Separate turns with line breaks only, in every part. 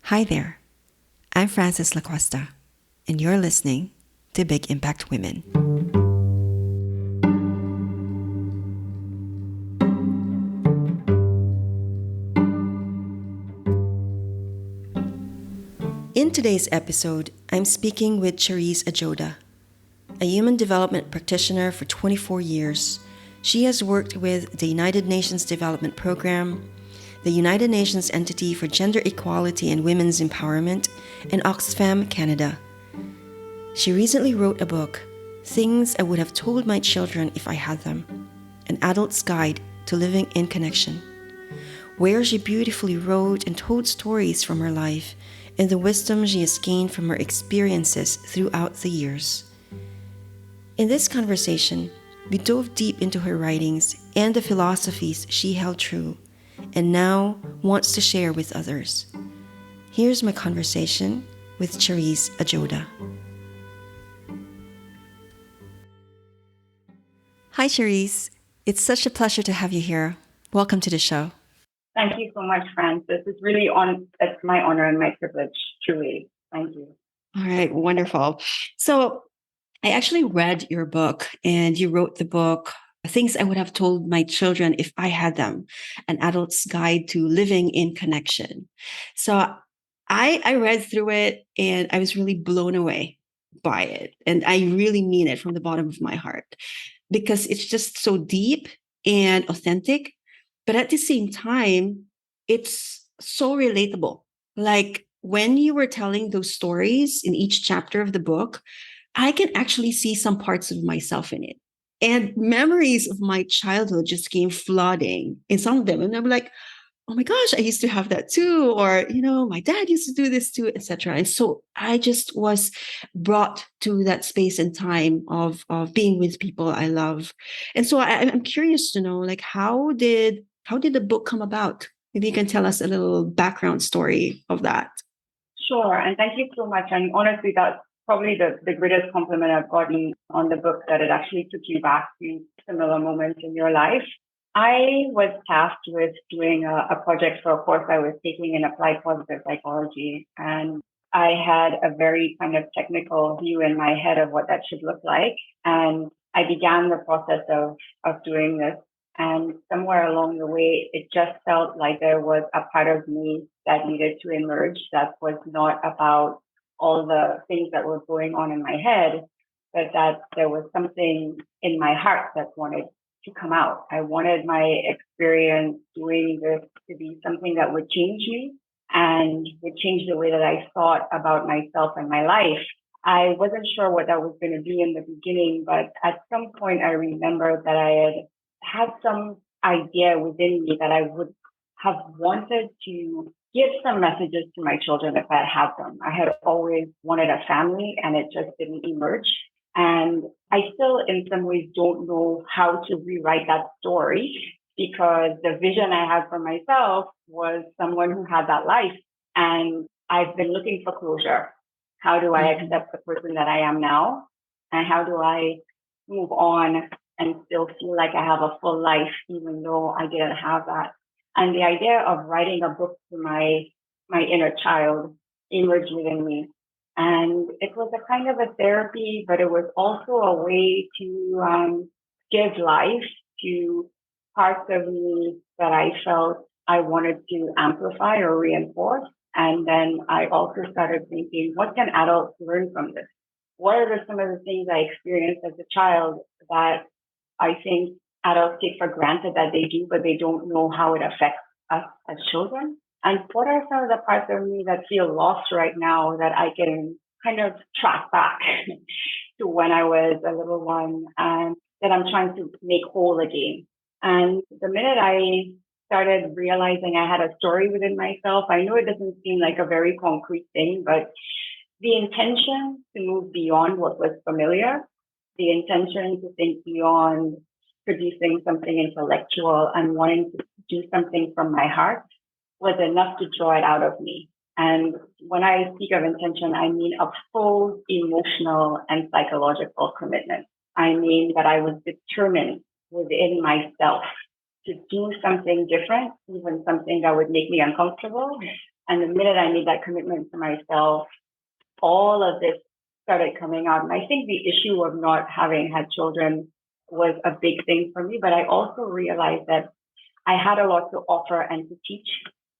Hi there, I'm Frances LaCosta, and you're listening to Big Impact Women. In today's episode, I'm speaking with Cherise Adjodha, a human development practitioner for 24 years. She has worked with the United Nations Development Program, the United Nations Entity for Gender Equality and Women's Empowerment, and Oxfam Canada. She recently wrote a book, Things I Would Have Told My Children If I Had Them, an adult's guide to living in connection, where she beautifully wrote and told stories from her life and the wisdom she has gained from her experiences throughout the years. In this conversation, we dove deep into her writings and the philosophies she held true and now wants to share with others. Here's my conversation with Cherise Adjodha. Hi, Cherise. It's such a pleasure to have you here. Welcome to the show.
Thank you so much, Frances. It's my honor and my privilege, truly. Thank you.
All right, wonderful. So I actually read your book, and you wrote the book, Things I Would Have Told My Children If I Had Them, an adult's guide to living in connection. So I read through it and I was really blown away by it. And I really mean it from the bottom of my heart because it's just so deep and authentic. But at the same time, it's so relatable. Like when you were telling those stories in each chapter of the book, I can actually see some parts of myself in it. And memories of my childhood just came flooding in some of them. And I'm like, oh my gosh, I used to have that too. Or, my dad used to do this too, etc. And so I just was brought to that space and time of being with people I love. And so I'm curious to know, like, how did the book come about? Maybe you can tell us a little background story of that.
Sure. And thank you so much. And honestly, that's probably the greatest compliment I've gotten on the book, that it actually took you back to similar moments in your life. I was tasked with doing a project for a course I was taking in applied positive psychology. And I had a very kind of technical view in my head of what that should look like. And I began the process of doing this. And somewhere along the way, it just felt like there was a part of me that needed to emerge that was not about all the things that were going on in my head, but that there was something in my heart that wanted to come out. I wanted my experience doing this to be something that would change me and would change the way that I thought about myself and my life. I wasn't sure what that was going to be in the beginning, but at some point I remember that I had some idea within me that I would have wanted to give some messages to my children if I had them. I had always wanted a family and it just didn't emerge. And I still, in some ways, don't know how to rewrite that story, because the vision I had for myself was someone who had that life. And I've been looking for closure. How do I accept the person that I am now? And how do I move on and still feel like I have a full life, even though I didn't have that? And the idea of writing a book to my inner child emerged within me. And it was a kind of a therapy, but it was also a way to give life to parts of me that I felt I wanted to amplify or reinforce. And then I also started thinking, what can adults learn from this? What are some of the things I experienced as a child that I think adults take for granted that they do, but they don't know how it affects us as children? And what are some of the parts of me that feel lost right now that I can kind of track back to when I was a little one and that I'm trying to make whole again? And the minute I started realizing I had a story within myself, I know it doesn't seem like a very concrete thing, but the intention to move beyond what was familiar, the intention to think beyond producing something intellectual and wanting to do something from my heart was enough to draw it out of me. And when I speak of intention, I mean a full emotional and psychological commitment. I mean that I was determined within myself to do something different, even something that would make me uncomfortable, And the minute I made that commitment to myself, all of this started coming out. And I think the issue of not having had children was a big thing for me, but I also realized that I had a lot to offer and to teach.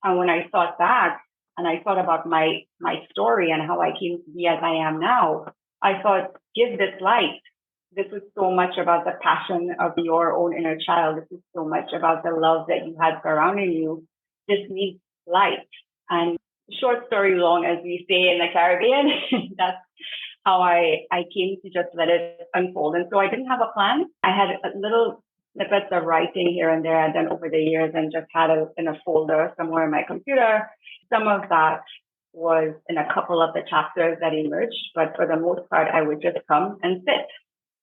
And when I thought back and I thought about my story and how I came to be as I am now, I thought, give this light. This is so much about the passion of your own inner child. This is so much about the love that you had surrounding you. This needs light. And short story long, as we say in the Caribbean, that's how I came to just let it unfold. And so I didn't have a plan. I had a little snippets of writing here and there I'd done over the years and just had it in a folder somewhere in my computer. Some of that was in a couple of the chapters that emerged, but for the most part, I would just come and sit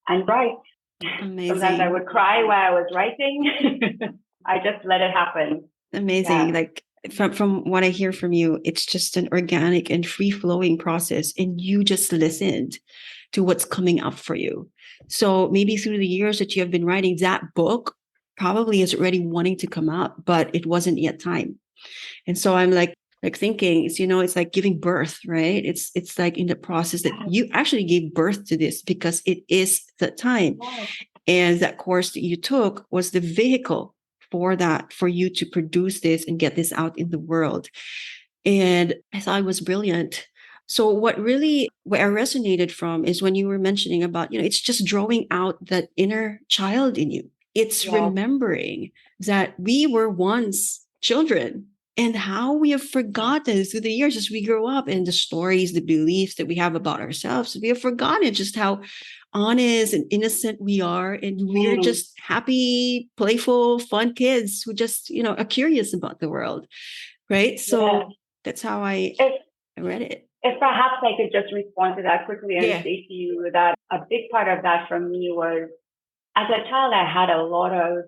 and write.
Amazing.
Sometimes I would cry while I was writing. I just let it happen.
Amazing.
Yeah.
Like from what I hear from you, it's just an organic and free-flowing process, and you just listened to what's coming up for you. So maybe through the years that you have been writing, that book probably is already wanting to come out, but it wasn't yet time. And so I'm like thinking, it's like giving birth, right? It's like in the process that you actually gave birth to this because it is the time.
Wow.
And that course that you took was the vehicle for that, for you to produce this and get this out in the world. And I thought it was brilliant. So what I resonated from is when you were mentioning about, it's just drawing out that inner child in you. It's remembering that we were once children and how we have forgotten through the years as we grow up, and the stories, the beliefs that we have about ourselves. We have forgotten just how honest and innocent we are, and we're just happy, playful, fun kids who just are curious about the world, right? So that's how I read it.
If perhaps I could just respond to that quickly and say to you that a big part of that for me was, as a child, I had a lot of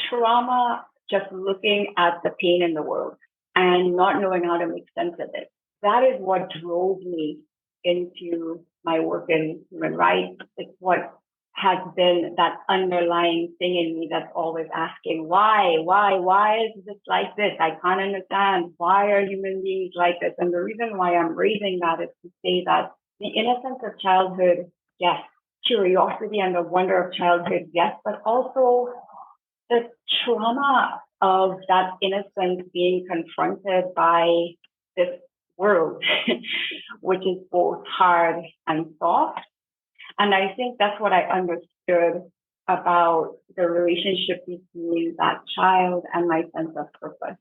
trauma just looking at the pain in the world and not knowing how to make sense of it. That is what drove me into my work in human rights. It's what has been that underlying thing in me that's always asking, why is this like this? I can't understand. Why are human beings like this? And the reason why I'm raising that is to say that the innocence of childhood, yes. Curiosity and the wonder of childhood, yes, but also the trauma of that innocence being confronted by this world, which is both hard and soft. And I think that's what I understood about the relationship between that child and my sense of purpose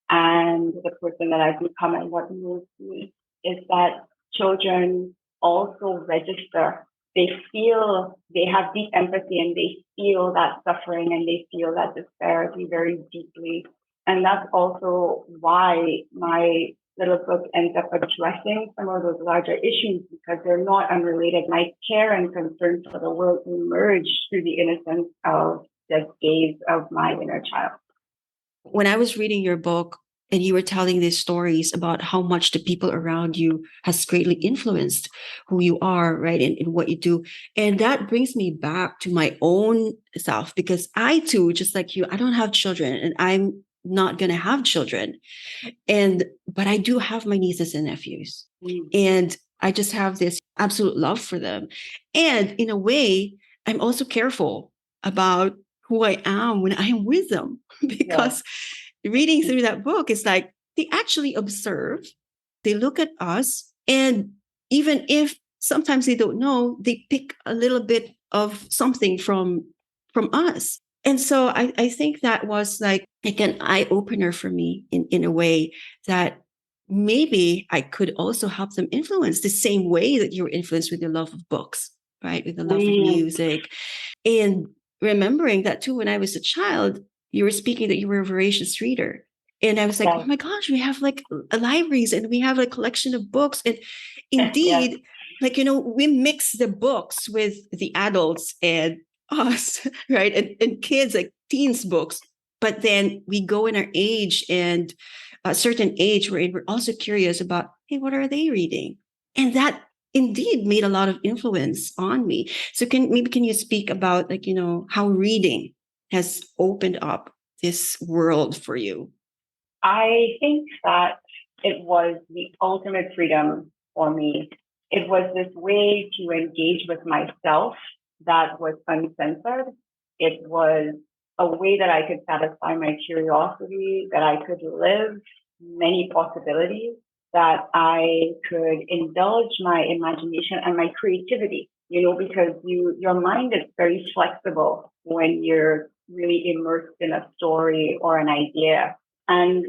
and the person that I've become. And what moves me is that children also register. They feel, they have deep empathy, and they feel that suffering and they feel that disparity very deeply. And that's also why my little book ends up addressing some of those larger issues, because they're not unrelated. My care and concern for the world emerged through the innocence of the gaze of my inner child.
When I was reading your book and you were telling these stories about how much the people around you has greatly influenced who you are, right, and what you do. And that brings me back to my own self, because I too, just like you, I don't have children and I'm not going to have children. But I do have my nieces and nephews. And I just have this absolute love for them. And in a way, I'm also careful about who I am when I am with them, because reading through that book, it's like they actually observe, they look at us, and even if sometimes they don't know, they pick a little bit of something from us. And so I think that was like an eye opener for me in a way that maybe I could also help them influence the same way that you're influenced with your love of books, right? With the love of music. And remembering that too, when I was a child, you were speaking that you were a voracious reader. And I was like, oh my gosh, we have like libraries and we have a collection of books. And indeed, like, we mix the books with the adults and us, right? And kids, like teens books. But then we go in our age, and a certain age where we're also curious about, hey, what are they reading? And that indeed made a lot of influence on me. So can you speak about how reading has opened up this world for you?
I think that it was the ultimate freedom for me. It was this way to engage with myself that was uncensored. It was a way that I could satisfy my curiosity, that I could live many possibilities, that I could indulge my imagination and my creativity, because your mind is very flexible when you're really immersed in a story or an idea. And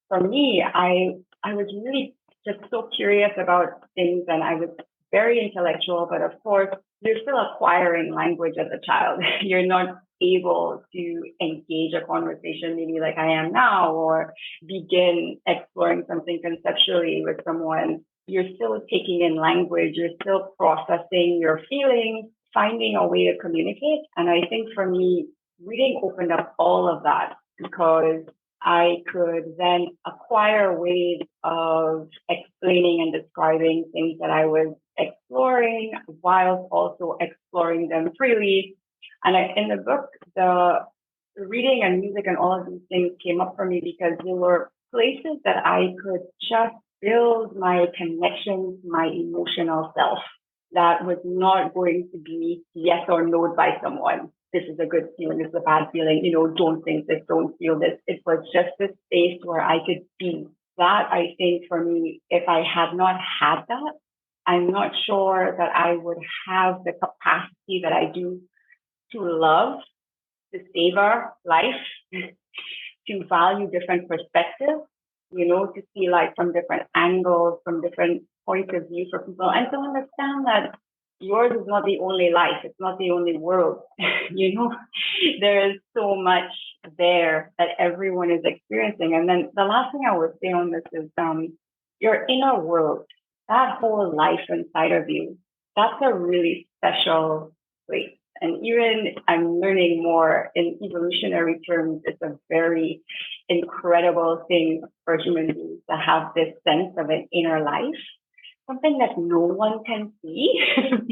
for me, I was really just so curious about things, and I was very intellectual, but of course, you're still acquiring language as a child. You're not able to engage a conversation maybe like I am now, or begin exploring something conceptually with someone. You're still taking in language, you're still processing your feelings, finding a way to communicate. And I think for me, reading opened up all of that, because I could then acquire ways of explaining and describing things that I was exploring, whilst also exploring them freely. And in the book, the reading and music and all of these things came up for me because they were places that I could just build my connection to my emotional self that was not going to be yes or no by someone. This is a good feeling, this is a bad feeling, don't think this, don't feel this. It was just this space where I could be. That, I think, for me, if I had not had that, I'm not sure that I would have the capacity that I do to love, to savor life, to value different perspectives, to see life from different angles, from different points of view for people, and to understand that yours is not the only life, it's not the only world. There is so much there that everyone is experiencing. And then the last thing I would say on this is your inner world, that whole life inside of you, that's a really special place. And even I'm learning more in evolutionary terms, it's a very incredible thing for human beings to have this sense of an inner life, something that no one can see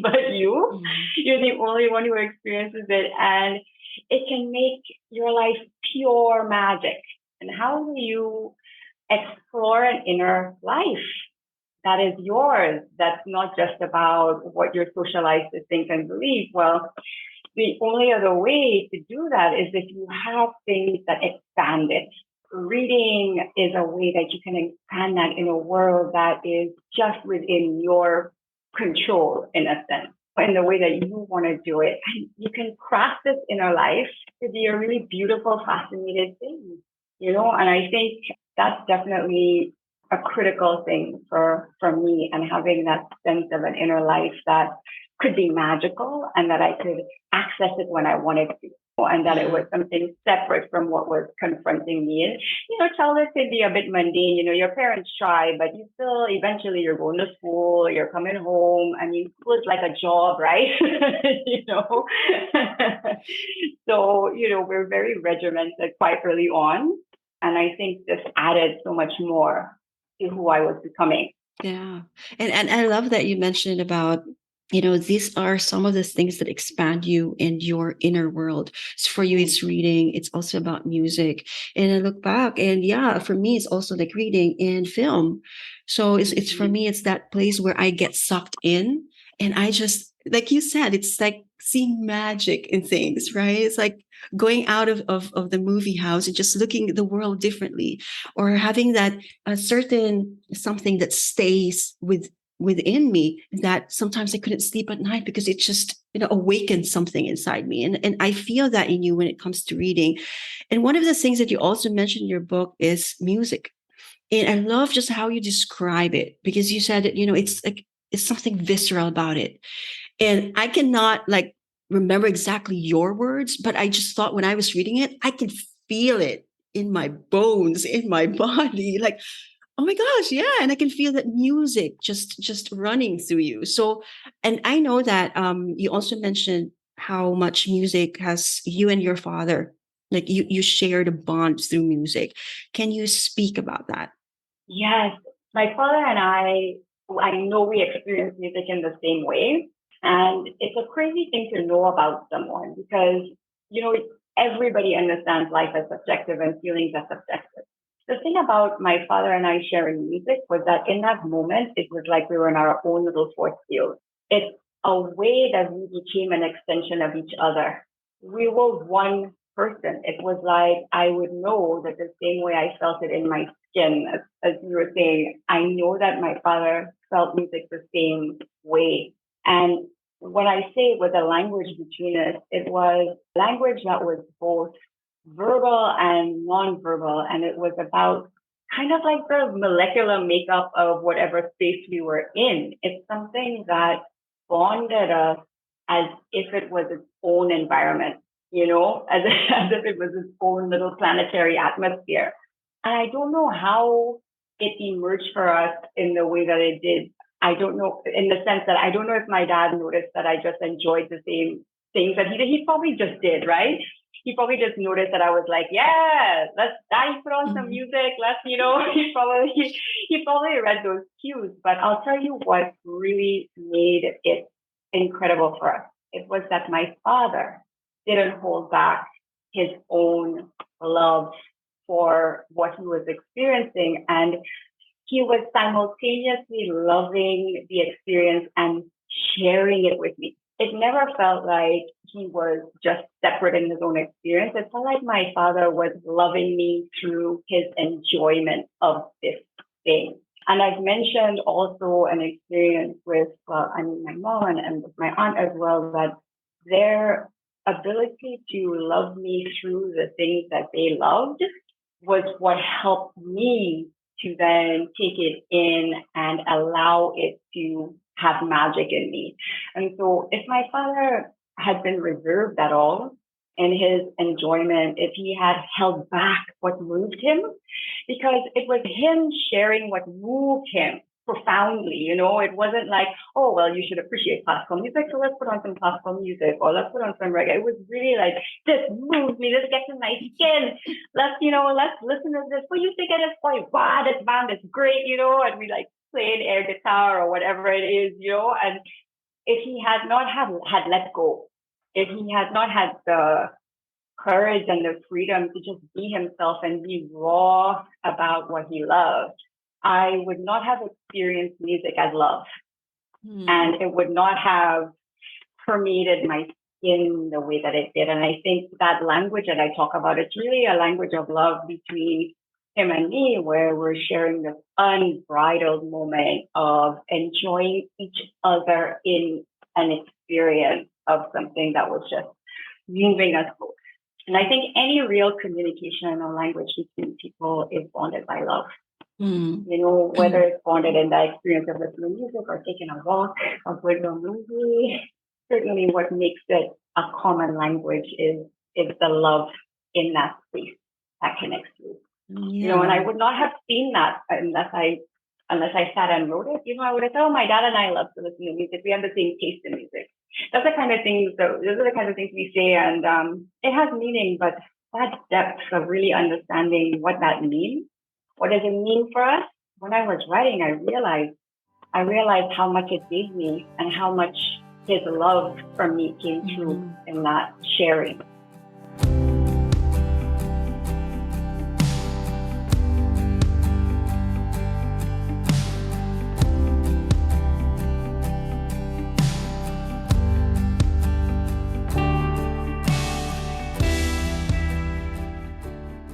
but you. Mm-hmm. You're the only one who experiences it, and it can make your life pure magic. And how do you explore an inner life that is yours, that's not just about what you're socialized to think and believe? Well, the only other way to do that is if you have things that expand it. Reading is a way that you can expand that in a world that is just within your control, in a sense, in the way that you want to do it. And you can craft this inner life to be a really beautiful, fascinating thing, and I think that's definitely a critical thing for me, and having that sense of an inner life that could be magical and that I could access it when I wanted to, and that it was something separate from what was confronting me. And, childhood can be a bit mundane. Your parents try, but you still, eventually you're going to school, you're coming home, I mean, school is like a job, right? So, we're very regimented quite early on. And I think this added so much more to who I was becoming.
Yeah. And I love that you mentioned about, these are some of the things that expand you in your inner world. So for you, it's reading. It's also about music. And I look back, and yeah, for me, it's also like reading and film. So it's for me, it's that place where I get sucked in, and I just, like you said, it's like seeing magic in things, right? It's like going out of the movie house and just looking at the world differently, or having that a certain something that stays within me, that sometimes I couldn't sleep at night because it just awakened something inside me. And I feel that in you when it comes to reading. And one of the things that you also mentioned in your book is music. And I love just how you describe it, because you said that, it's like it's something visceral about it. And I cannot remember exactly your words, but I just thought when I was reading it, I could feel it in my bones, in my body, like, oh my gosh, yeah. And I can feel that music just running through you. So, and I know that you also mentioned how much music has you and your father, like you shared a bond through music. Can you speak about that?
Yes. My father and I know we experience music in the same way. And it's a crazy thing to know about someone because, everybody understands life as subjective and feelings as subjective. the thing about my father and I sharing music was that in that moment, it was like we were in our own little force field. It's a way that we became an extension of each other. We were one person. It was like I would know that the same way I felt it in my skin, as you were saying, I know that my father felt music the same way. And when I say it was a language between us, it was language that was both verbal and non-verbal. And it was about kind of like the molecular makeup of whatever space we were in. It's something that bonded us as if it was its own environment, as if it was its own little planetary atmosphere. And I don't know how it emerged for us in the way that it did. I don't know, in the sense that I don't know if my dad noticed that I just enjoyed the same things that he did. He probably just did, right? He probably just noticed that I was like, yeah, let's daddy put on some music. Let's, he probably read those cues. But I'll tell you what really made it incredible for us. It was that my father didn't hold back his own love for what he was experiencing. And he was simultaneously loving the experience and sharing it with me. It never felt like he was just separate in his own experience. It felt like my father was loving me through his enjoyment of this thing. And I've mentioned also an experience with, my mom and with my aunt as well, that their ability to love me through the things that they loved was what helped me to then take it in and allow it to have magic in me. And so if my father had been reserved at all in his enjoyment, if he had held back what moved him, because it was him sharing what moved him profoundly, it wasn't like, oh, well, you should appreciate classical music, so let's put on some classical music, or let's put on some reggae. It was really like, this moves me, this gets in my skin, let's listen to this. What do you think of this? Boy, wow, this band is great, and we like playing air guitar or whatever it is, and if he had not had let go, if he had not had the courage and the freedom to just be himself and be raw about what he loved, I would not have experienced music as love. And it would not have permeated my skin the way that it did. And I think that language that I talk about, it's really a language of love between him and me, where we're sharing this unbridled moment of enjoying each other in an experience of something that was just moving us both. And I think any real communication or language between people is bonded by love. Whether it's bonded in the experience of listening to music or taking a walk or going to a movie, certainly what makes it a common language is the love in that space that connects you.
Yeah.
And I would not have seen that unless I sat and wrote it. I would have said, oh, my dad and I love to listen to music. We have the same taste in music. That's the kind of things, those are the kinds of things we say, and it has meaning, but that depth of really understanding what that means, what does it mean for us? When I was writing, I realized how much it gave me and how much his love for me came through in that sharing.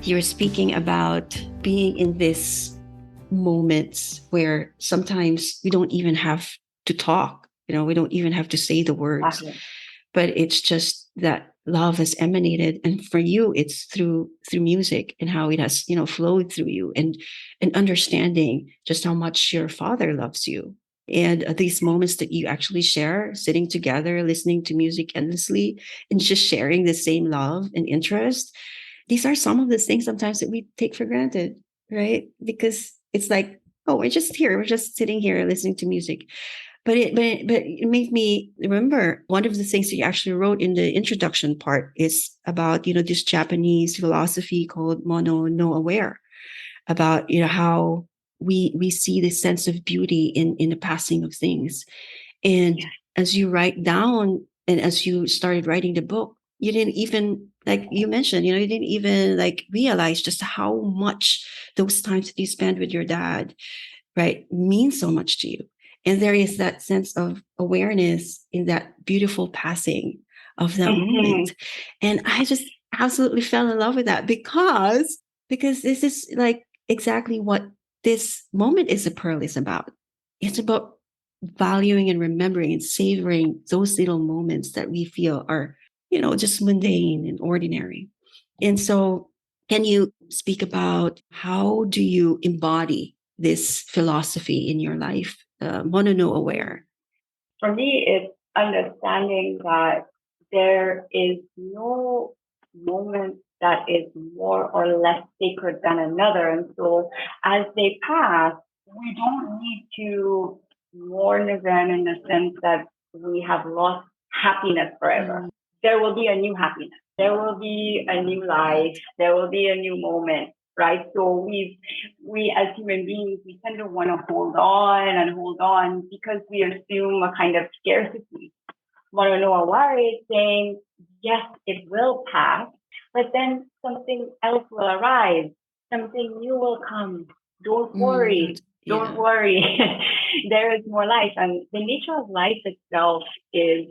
You're speaking about being in this moments where sometimes we don't even have to talk, we don't even have to say the words, but it's just that love has emanated. And for you, it's through music and how it has, flowed through you, and understanding just how much your father loves you. And these moments that you actually share, sitting together, listening to music endlessly, and just sharing the same love and interest. These are some of the things sometimes that we take for granted, right? Because it's like, oh, we're just here. We're just sitting here listening to music. But it made me remember one of the things that you actually wrote in the introduction part is about, this Japanese philosophy called mono no aware, about, how we see this sense of beauty in the passing of things. And as you write down and as you started writing the book, you didn't even, like you mentioned, you didn't even like realize just how much those times that you spend with your dad, right, mean so much to you. And there is that sense of awareness in that beautiful passing of that moment. And I just absolutely fell in love with that because this is like exactly what this moment is a pearl is about. It's about valuing and remembering and savoring those little moments that we feel are, just mundane and ordinary. And so, can you speak about how do you embody this philosophy in your life? Want to know aware.
For me, it's understanding that there is no moment that is more or less sacred than another. And so as they pass, we don't need to mourn them in the sense that we have lost happiness forever. There will be a new happiness. There will be a new life. There will be a new moment, right? So we as human beings, we tend to want to hold on because we assume a kind of scarcity. Mononoa Wari is saying, yes, it will pass, but then something else will arise. Something new will come. Don't worry. Don't worry. There is more life. And the nature of life itself is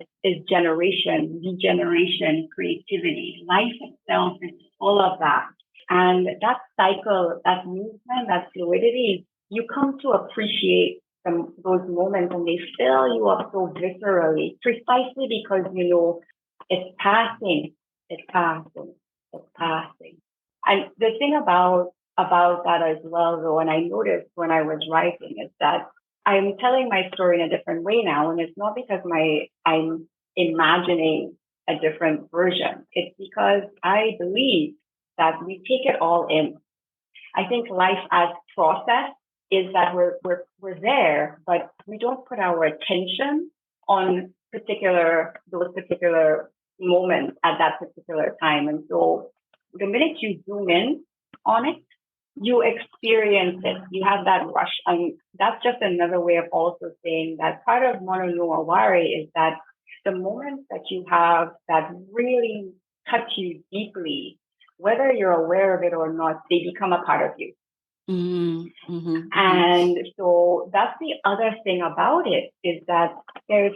generation, regeneration, creativity. Life itself is full of that. And that cycle, that movement, that fluidity, you come to appreciate those moments and they fill you up so viscerally, precisely because it's passing, it's passing, it's passing. And the thing about that as well, though, and I noticed when I was writing, is that I'm telling my story in a different way now, and it's not because I'm imagining a different version. It's because I believe that we take it all in. I think life as process is that we're there, but we don't put our attention on those particular moments at that particular time. And so the minute you zoom in on it, you experience it. You have that rush. And that's just another way of also saying that part of Mononoa Wari is that the moments that you have that really touch you deeply, whether you're aware of it or not, they become a part of you. And so that's the other thing about it, is that there's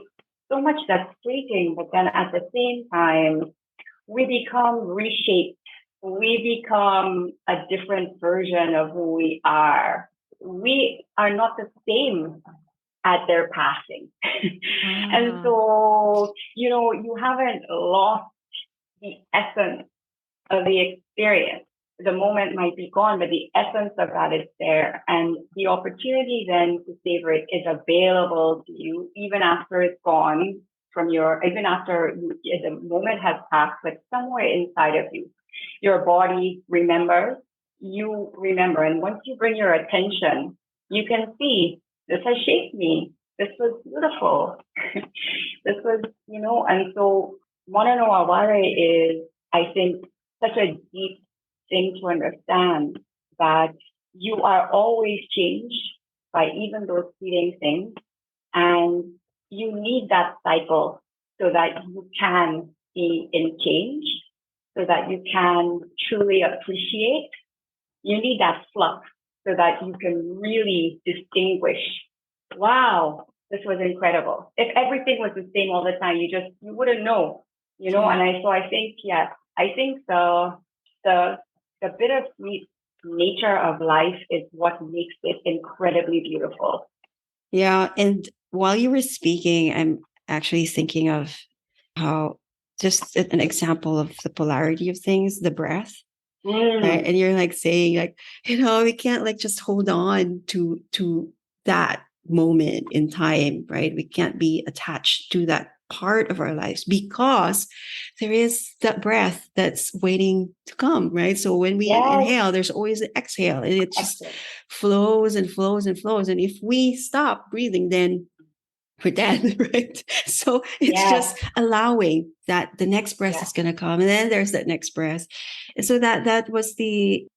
so much that's fleeting, but then at the same time, we become reshaped. We become a different version of who we are. We are not the same at their passing. And so, you haven't lost the essence of the experience. The moment might be gone, but the essence of that is there. And the opportunity then to savor it is available to you even after it's gone even after the moment has passed, but somewhere inside of you. Your body remembers, you remember. And once you bring your attention, you can see, this has shaped me. This was beautiful. This was, and so Mononoa Wari is, I think, such a deep thing to understand, that you are always changed by even those fleeting things. And you need that cycle so that you can be in change, so that you can truly appreciate. You need that flux so that you can really distinguish, wow, this was incredible. If everything was the same all the time, you wouldn't know, and I think the bittersweet nature of life is what makes it incredibly beautiful.
Yeah. And while you were speaking, I'm actually thinking of how, just an example of the polarity of things, the breath, right? And you're like saying, like, we can't like just hold on to that moment in time, right? We can't be attached to that part of our lives because there is that breath that's waiting to come, right? So when we inhale, there's always an exhale, and it just flows and flows and flows. And if we stop breathing, then we're dead, right? So it's just allowing that the next breath is going to come, and then there's that next breath. And so that's the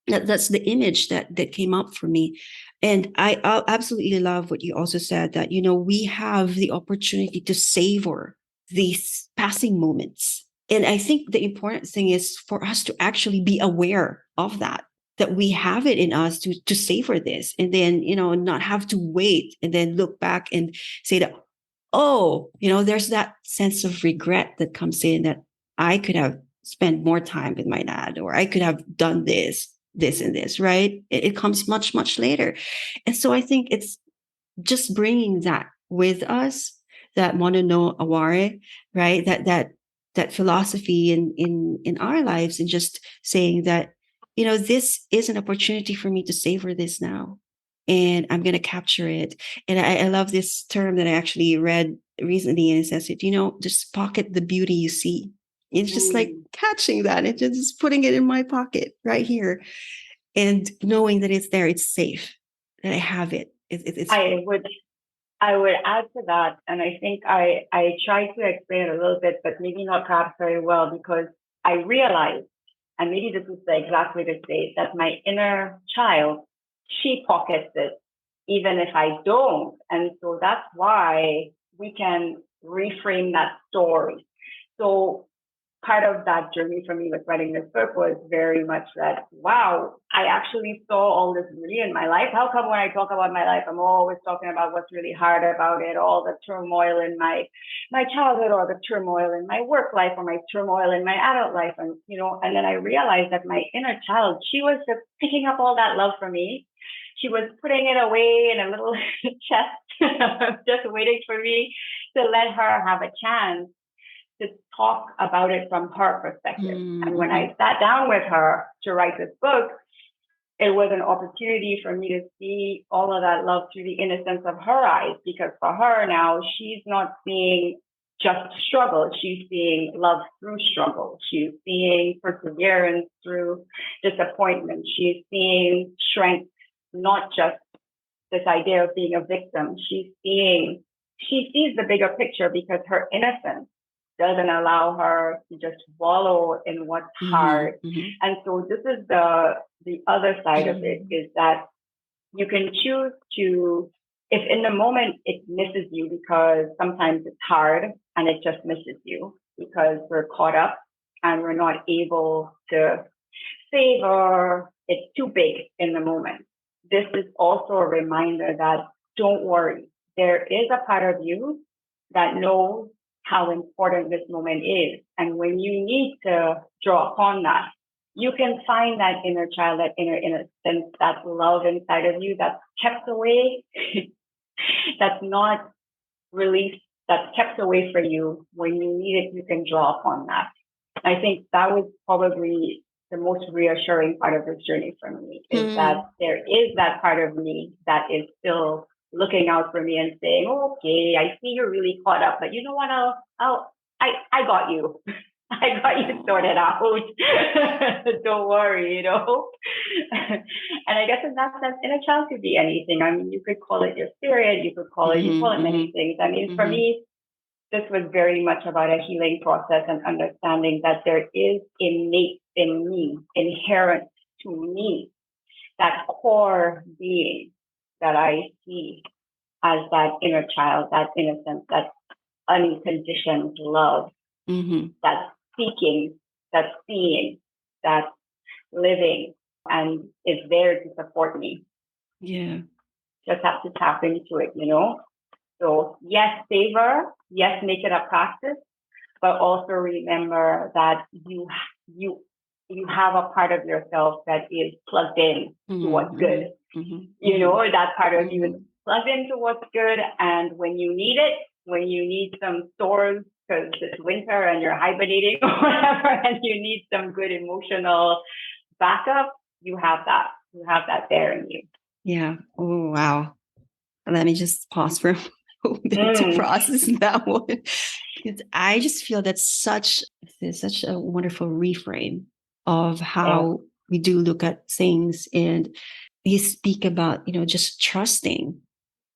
image that came up for me. And I absolutely love what you also said, that we have the opportunity to savor these passing moments, And I think the important thing is for us to actually be aware of that we have it in us to savor this, and then, not have to wait and then look back and say that, oh, there's that sense of regret that comes in, that I could have spent more time with my dad, or I could have done this and this, right? It comes much, much later. And so I think it's just bringing that with us, that mono no aware, right? That philosophy in our lives, and just saying that, this is an opportunity for me to savor this now, and I'm going to capture it. And I love this term that I actually read recently, and it says it, just pocket the beauty you see. It's just like catching that and just putting it in my pocket right here, and knowing that it's there, it's safe, that I have it. It's
I would add to that, and I think I tried to explain it a little bit, but maybe not perhaps very well, because I realized, and maybe this is the exact way to say it, that my inner child, she pockets it, even if I don't. And so that's why we can reframe that story. So part of that journey for me with writing this book was very much that, wow, I actually saw all this beauty in my life. How come when I talk about my life, I'm always talking about what's really hard about it, all the turmoil in my childhood, or the turmoil in my work life, or my turmoil in my adult life. And, and then I realized that my inner child, she was just picking up all that love for me. She was putting it away in a little chest, just waiting for me to let her have a chance to talk about it from her perspective. And when I sat down with her to write this book, it was an opportunity for me to see all of that love through the innocence of her eyes, because for her now, she's not seeing just struggle. She's seeing love through struggle. She's seeing perseverance through disappointment. She's seeing strength, not just this idea of being a victim. She sees the bigger picture, because her innocence doesn't allow her to just wallow in what's hard. And so this is the other side of it, is that you can choose to, if in the moment it misses you, because sometimes it's hard and it just misses you because we're caught up and we're not able to savor, it's too big in the moment. This is also a reminder that, don't worry, there is a part of you that knows how important this moment is. And when you need to draw upon that, you can find that inner child, that inner innocence, that love inside of you that's kept away, that's not released, that's kept away for you. When you need it, you can draw upon that. I think that was probably the most reassuring part of this journey for me, is that there is that part of me that is still looking out for me and saying, oh, okay, I see you're really caught up, but you know what? I got you. I got you sorted out. Don't worry, And I guess in that sense, inner child could be anything. I mean, you could call it your spirit. You could call it, many things. I mean, for me, this was very much about a healing process and understanding that there is innate in me, inherent to me, that core being that I see as that inner child, that innocence, that unconditioned love, that seeking, that seeing, that living, and is there to support me.
Yeah.
Just have to tap into it, So yes, savor, yes, make it a practice, but also remember that you have a part of yourself that is plugged in to what's good. That part of you is plugged into what's good. And when you need it, when you need some stores because it's winter and you're hibernating or whatever, and you need some good emotional backup, you have that. You have that there in you.
Yeah. Oh, wow. Let me just pause for a moment to process that one. Because I just feel that's such a wonderful reframe of how we do look at things. And you speak about, just trusting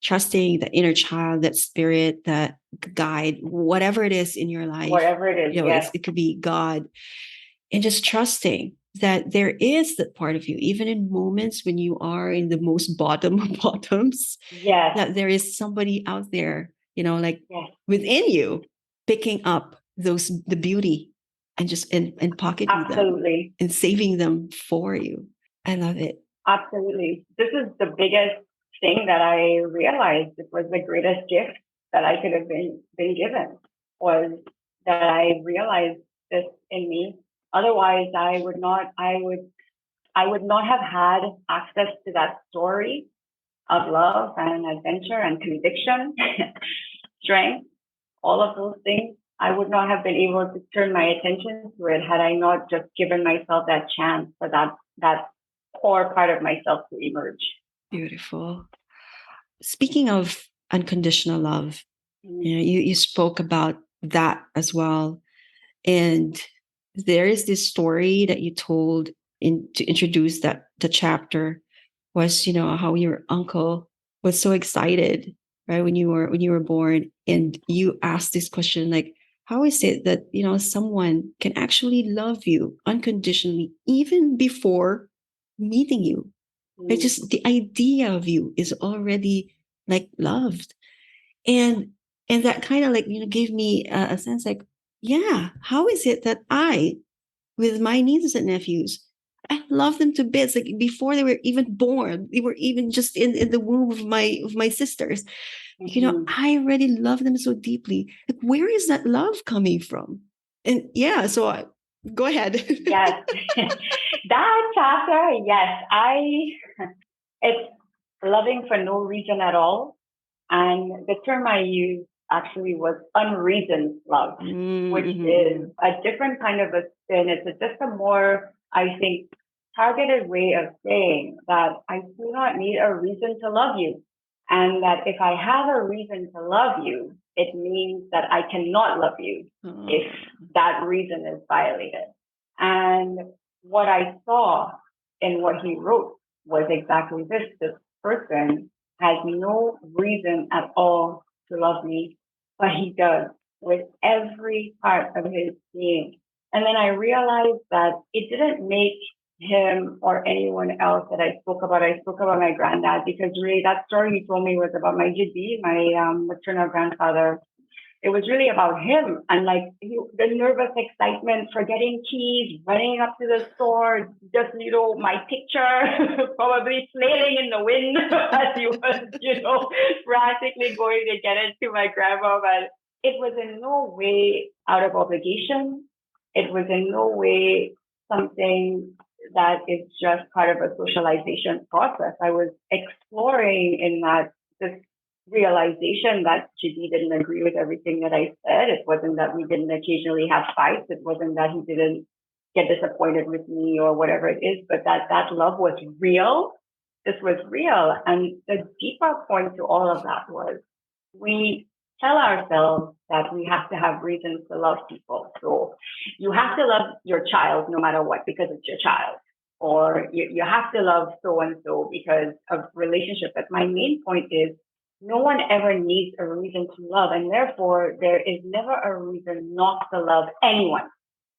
the inner child, that spirit, that guide, whatever it is in your life.
Whatever it is,
it could be God. And just trusting that there is that part of you, even in moments when you are in the most bottom of bottoms, that there is somebody out there, within you, picking up the beauty and just in pocketing them
Absolutely.
and saving them for you. I love it.
Absolutely. This is the biggest thing that I realized. It was the greatest gift that I could have been given, was that I realized this in me. Otherwise, I would not have had access to that story of love and adventure and conviction, strength, all of those things. I would not have been able to turn my attention to it had I not just given myself that chance for that core part of myself to emerge.
Beautiful. Speaking of unconditional love, you spoke about that as well. And there is this story that you told to introduce the chapter, was, how your uncle was so excited, right, when you were born, and you asked this question, like, how is it that, someone can actually love you unconditionally even before meeting you? Right? Just the idea of you is already like loved. And that kind of, like, gave me a sense, like, yeah, how is it that with my nieces and nephews, I love them to bits, like before they were even born, they were even just in the womb of my sisters. I already love them so deeply. Like, where is that love coming from? And yeah, so go ahead.
Yes, that chapter, yes, it's loving for no reason at all. And the term I used actually was unreasoned love, which is a different kind of a spin. It's just a more, I think, targeted way of saying that I do not need a reason to love you. And that if I have a reason to love you, it means that I cannot love you if that reason is violated. And what I saw in what he wrote was exactly this. This person has no reason at all to love me, but he does with every part of his being. And then I realized that it didn't make him or anyone else that I spoke about my granddad, because really that story he told me was about my GD, my maternal grandfather. It was really about him and like the nervous excitement, forgetting keys, running up to the store, just, my picture probably flailing in the wind as he was, frantically going to get it to my grandma. But it was in no way out of obligation. It was in no way something that is just part of a socialization process. I was exploring in that this realization that Judy didn't agree with everything that I said. It wasn't that we didn't occasionally have fights. It wasn't that he didn't get disappointed with me or whatever it is, but that love was real. This was real. And the deeper point to all of that was we tell ourselves that we have to have reasons to love people. So you have to love your child no matter what, because it's your child. Or you have to love so-and-so because of relationship. But my main point is no one ever needs a reason to love. And therefore, there is never a reason not to love anyone.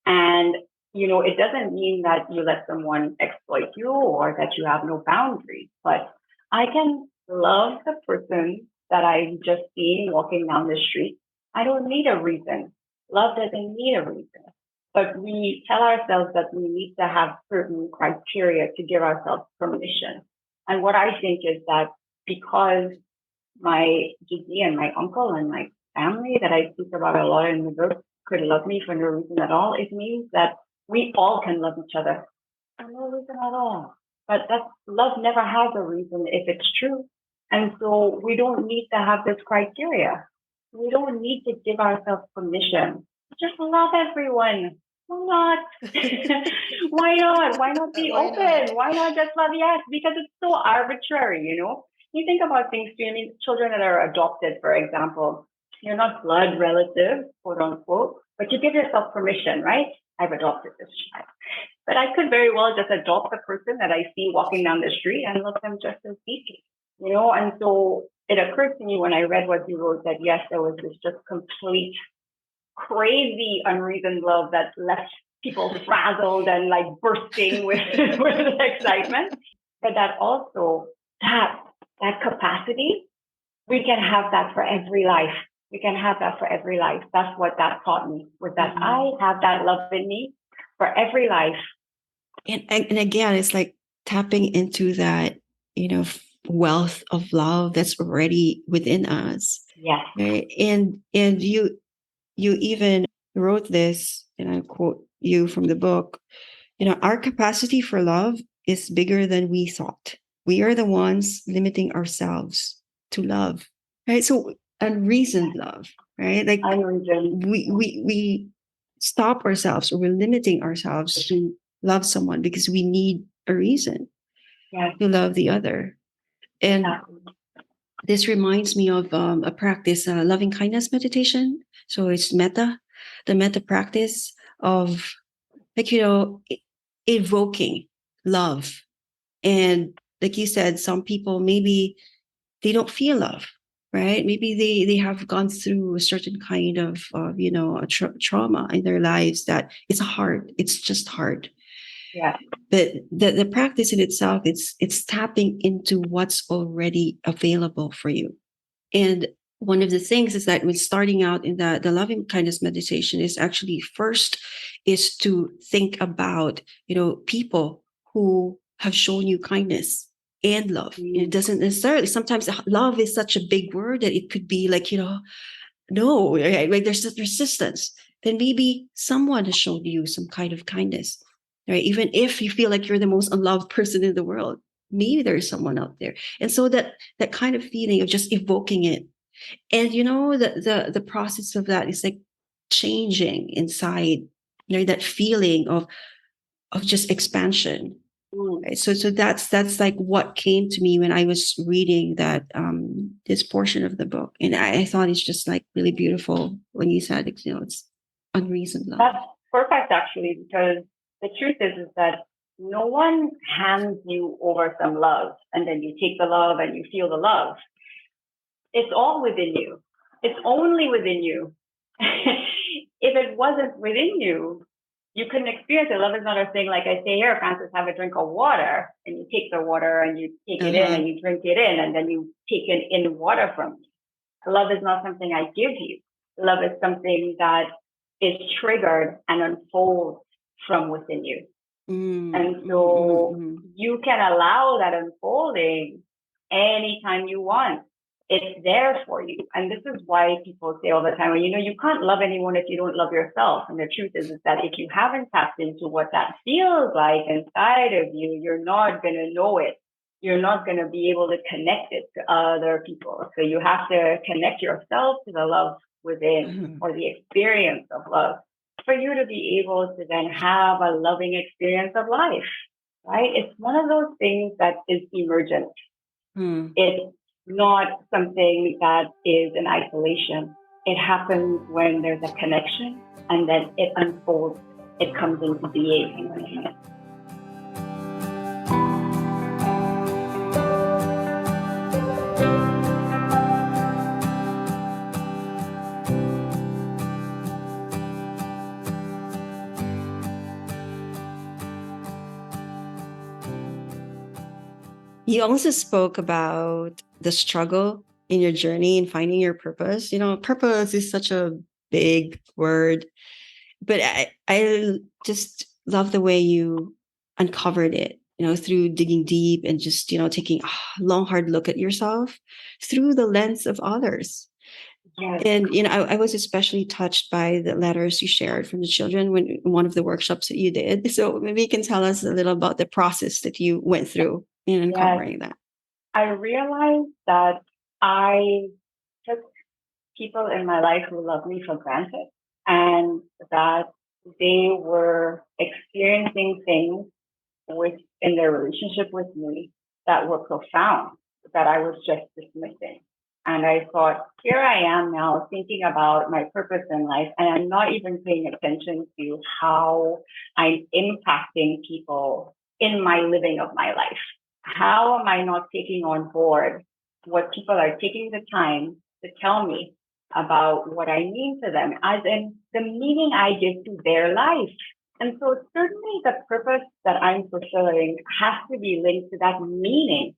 And, it doesn't mean that you let someone exploit you or that you have no boundaries. But I can love the person that I've just seen walking down the street. I don't need a reason. Love doesn't need a reason. But we tell ourselves that we need to have certain criteria to give ourselves permission. And what I think is that because my GD and my uncle and my family that I speak about a lot in the book could love me for no reason at all, it means that we all can love each other for no reason at all. But that love never has a reason if it's true. And so we don't need to have this criteria. We don't need to give ourselves permission. Just love everyone. Why not? Why not? Why not be open? Not? Why not just love? Yes, because it's so arbitrary, You think about things too. I mean, children that are adopted, for example, you're not blood relative, quote unquote, but you give yourself permission, right? I've adopted this child. But I could very well just adopt the person that I see walking down the street and love them just as deeply, And so it occurred to me when I read what you wrote that, yes, there was this just complete, crazy, unreasoned love that left people frazzled and like bursting with excitement. But that also, that capacity, we can have that for every life. We can have that for every life. That's what that taught me, was that I have that love in me for every life.
And again, it's like tapping into that, wealth of love that's already within us.
Yes.
Right? And you even wrote this, and I quote you from the book, our capacity for love is bigger than we thought. We are the ones limiting ourselves to love. Right? So unreasoned love, right? Like
Unreasoned.
we stop ourselves, or we're limiting ourselves to love someone because we need a reason to love the other. And this reminds me of a practice, loving kindness meditation. So it's the metta practice of, like, evoking love. And like you said, some people, maybe they don't feel love, right? Maybe they have gone through a certain kind of a trauma in their lives that it's just hard.
Yeah.
But the practice in itself, it's tapping into what's already available for you. And one of the things is that when starting out in the loving kindness meditation is actually first is to think about, people who have shown you kindness and love. It doesn't necessarily, sometimes love is such a big word that it could be like, no, right? Like there's this resistance. Then maybe someone has shown you some kind of kindness, right? Even if you feel like you're the most unloved person in the world, maybe there's someone out there. And so that kind of feeling of just evoking it, and the process of that is like changing inside, that feeling of just expansion. Right? So that's like what came to me when I was reading that this portion of the book, and I thought it's just like really beautiful when you said it's unreasoned love.
That's perfect, actually, because the truth is that no one hands you over some love and then you take the love and you feel the love. It's all within you. It's only within you. If it wasn't within you, you couldn't experience it. Love is not a thing like I say here, Francis, have a drink of water, and you take the water and you take it in and you drink it in, and then you take in water from me. Love is not something I give you. Love is something that is triggered and unfolds from within you. And so you can allow that unfolding anytime you want. It's there for you. And this is why people say all the time, well, you can't love anyone if you don't love yourself. And the truth is that if you haven't tapped into what that feels like inside of you, you're not going to know it. You're not going to be able to connect it to other people. So you have to connect yourself to the love within, or the experience of love, for you to be able to then have a loving experience of life, right? It's one of those things that is emergent. It's not something that is in isolation. It happens when there's a connection, and then it unfolds. It comes into being.
You also spoke about the struggle in your journey in finding your purpose. Purpose is such a big word, but I just love the way you uncovered it, through digging deep and just, taking a long, hard look at yourself through the lens of others.
Yes.
And, I was especially touched by the letters you shared from the children when one of the workshops that you did. So maybe you can tell us a little about the process that you went through in uncovering that.
I realized that I took people in my life who love me for granted, and that they were experiencing things in their relationship with me that were profound, that I was just dismissing. And I thought, here I am now thinking about my purpose in life, and I'm not even paying attention to how I'm impacting people in my living of my life. How am I not taking on board what people are taking the time to tell me about what I mean to them, as in the meaning I give to their life? And so certainly the purpose that I'm fulfilling has to be linked to that meaning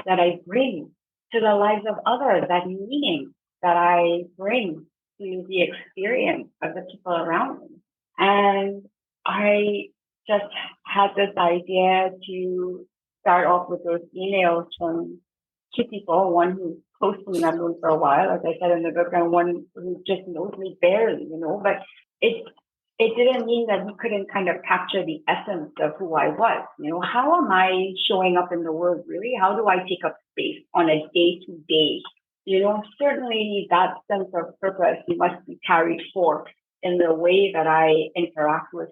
that I bring to the lives of others, that meaning that I bring to the experience of the people around me. And I just had this idea to start off with those emails from two people, one who's close to me and I've known for a while, as I said in the book, and one who just knows me barely, but it didn't mean that he couldn't kind of capture the essence of who I was. How am I showing up in the world really? How do I take up space on a day-to-day? Certainly that sense of purpose must be carried forth in the way that I interact with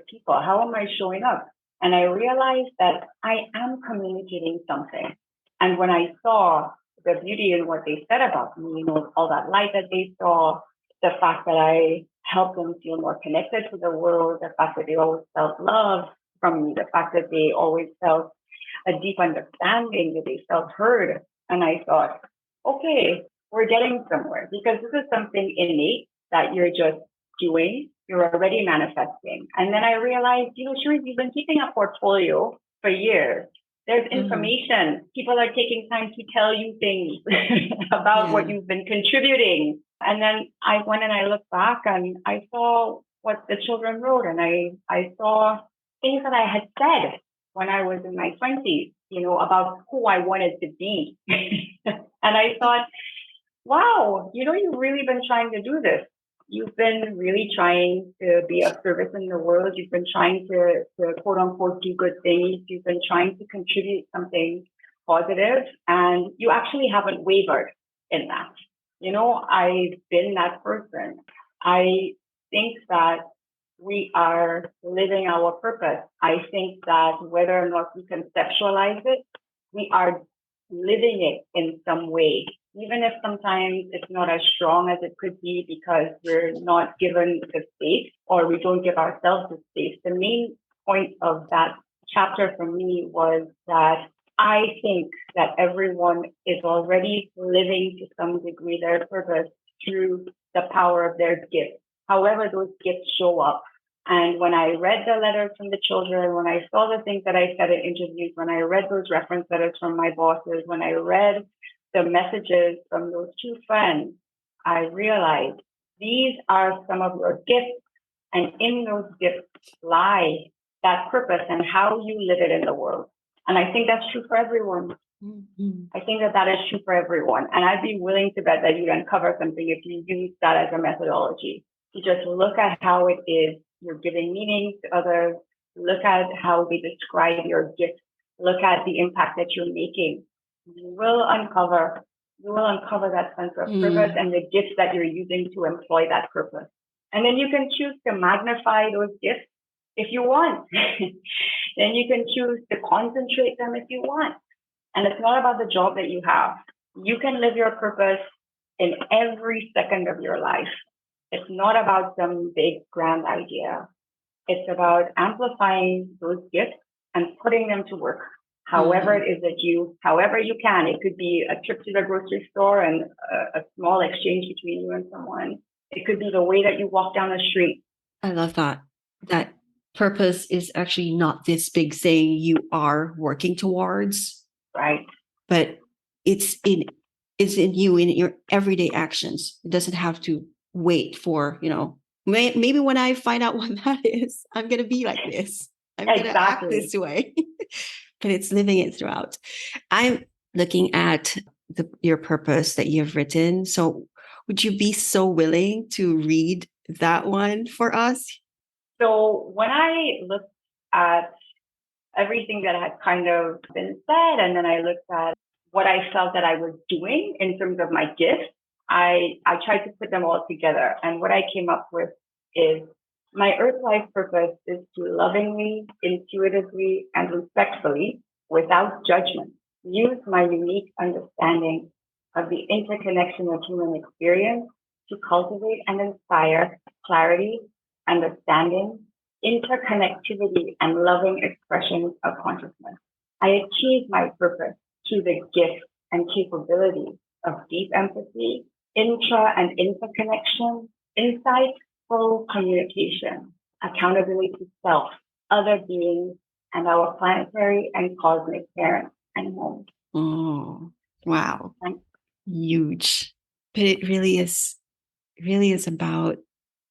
people. How am I showing up? And I realized that I am communicating something. And when I saw the beauty in what they said about me, all that light that they saw, the fact that I helped them feel more connected to the world, the fact that they always felt love from me, the fact that they always felt a deep understanding, that they felt heard. And I thought, okay, we're getting somewhere, because this is something innate that you're just doing, you're already manifesting. And then I realized, Cherise, you've been keeping a portfolio for years. There's information. People are taking time to tell you things about what you've been contributing. And then I went and I looked back and I saw what the children wrote, and I saw things that I had said when I was in my 20s, about who I wanted to be. And I thought, wow, you've really been trying to do this. You've been really trying to be of service in the world. You've been trying to quote unquote do good things. You've been trying to contribute something positive, and you actually haven't wavered in that. I've been that person. I think that we are living our purpose. I think that whether or not we conceptualize it, we are living it in some way, even if sometimes it's not as strong as it could be because we're not given the space, or we don't give ourselves the space. The main point of that chapter for me was that I think that everyone is already living to some degree their purpose through the power of their gifts, however those gifts show up. And when I read the letters from the children, when I saw the things that I said in interviews, when I read those reference letters from my bosses, when I read the messages from those two friends, I realized these are some of your gifts, and in those gifts lie that purpose and how you live it in the world. And I think that's true for everyone. I think that is true for everyone. And I'd be willing to bet that you'd uncover something if you use that as a methodology. To just look at how it is you're giving meaning to others, look at how they describe your gifts, look at the impact that you're making. You will uncover that sense of purpose and the gifts that you're using to employ that purpose. And then you can choose to magnify those gifts if you want. Then you can choose to concentrate them if you want. And it's not about the job that you have. You can live your purpose in every second of your life. It's not about some big grand idea. It's about amplifying those gifts and putting them to work. However it is that however you can. It could be a trip to the grocery store and a small exchange between you and someone. It could be the way that you walk down the street.
I love that. That purpose is actually not this big thing you are working towards.
Right.
But it's in you, in your everyday actions. It doesn't have to wait for, maybe when I find out what that is, I'm going to be like this. I'm going to act this way. But it's living it throughout. I'm looking at your purpose that you've written. So would you be so willing to read that one for us?
So when I looked at everything that had kind of been said, and then I looked at what I felt that I was doing in terms of my gifts, I tried to put them all together. And what I came up with is my earth life purpose is to lovingly, intuitively, and respectfully, without judgment, use my unique understanding of the interconnection of human experience to cultivate and inspire clarity, understanding, interconnectivity, and loving expressions of consciousness. I achieve my purpose through the gift and capability of deep empathy, intra and interconnection, insightful communication, accountability to self, other beings, and our planetary and cosmic parents and homes.
Oh, wow.
Thanks.
Huge. But it really is about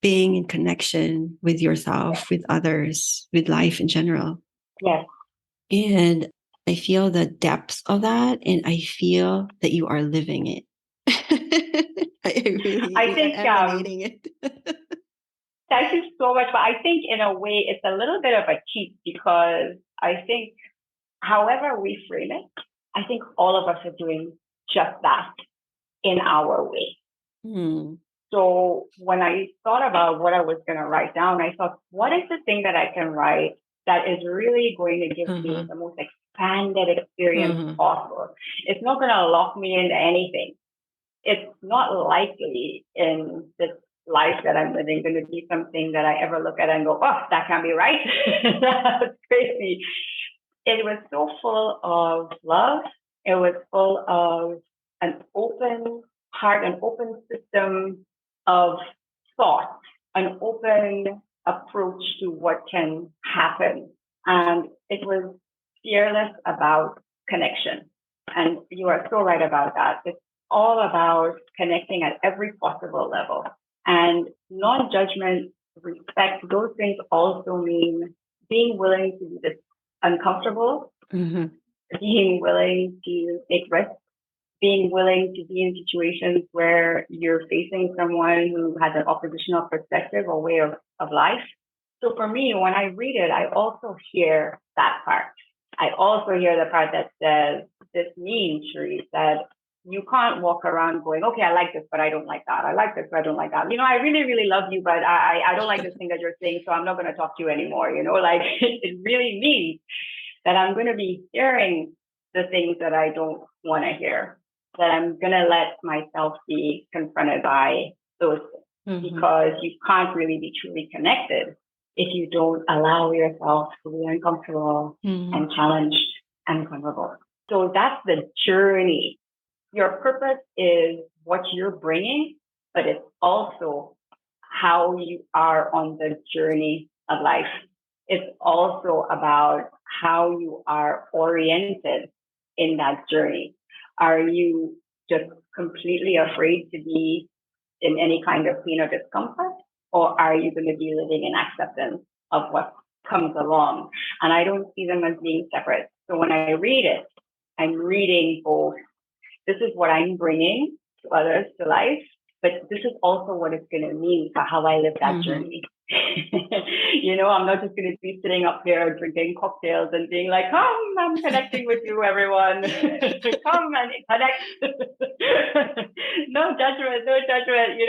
being in connection with yourself, with others, with life in general.
Yes.
And I feel the depth of that, and I feel that you are living it. I really,
I
you are
think,
emanating it.
thank you so much. But I think in a way, it's a little bit of a cheat because I think however we frame it, I think all of us are doing just that in our way.
Hmm.
So when I thought about what I was going to write down, I thought, what is the thing that I can write that is really going to give me
Uh-huh.
the most expanded experience
Uh-huh.
possible? It's not going to lock me into anything. It's not likely in this life that I'm living going to be something that I ever look at and go, oh, that can't be right. That's crazy. It was so full of love. It was full of an open heart, an open system of thought, an open approach to what can happen. And it was fearless about connection. And you are so right about that. It's all about connecting at every possible level. And non-judgment, respect, those things also mean being willing to be uncomfortable,
Mm-hmm.
being willing to take risks, being willing to be in situations where you're facing someone who has an oppositional perspective or way of life. So for me, when I read it, I also hear that part. I also hear the part that says, this means, Cherise, that you can't walk around going, okay, I like this, but I don't like that. I like this, but I don't like that. I really, really love you, but I don't like this thing that you're saying, so I'm not going to talk to you anymore. Like it really means that I'm going to be hearing the things that I don't want to hear, that I'm going to let myself be confronted by those things, because you can't really be truly connected if you don't allow yourself to be uncomfortable and challenged and vulnerable. So that's the journey. Your purpose is what you're bringing, but it's also how you are on the journey of life. It's also about how you are oriented in that journey. Are you just completely afraid to be in any kind of pain or discomfort? Or are you going to be living in acceptance of what comes along? And I don't see them as being separate. So when I read it, I'm reading both. This is what I'm bringing to others, to life, but this is also what it's going to mean for how I live that journey. I'm not just going to be sitting up here drinking cocktails and being like, come, I'm connecting with you, everyone. Come and connect. No judgment, no judgment.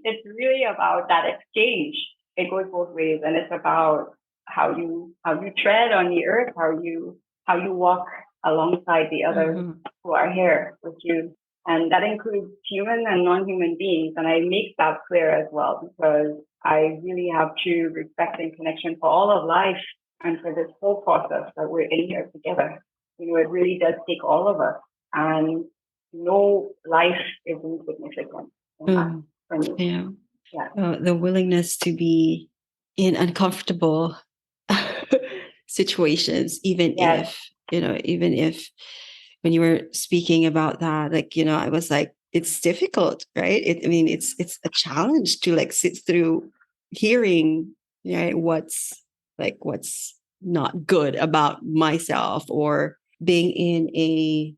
It's really about that exchange. It goes both ways, and it's about how you tread on the earth, how you walk alongside the others who are here with you. And that includes human and non-human beings. And I make that clear as well, because I really have true respect and connection for all of life and for this whole process that we're in here together. It really does take all of us. And no life is insignificant for me.
Yeah.
Yeah.
The willingness to be in uncomfortable situations, even if when you were speaking about that, I was like, it's difficult, right? It's a challenge to sit through hearing, right, what's not good about myself, or being in a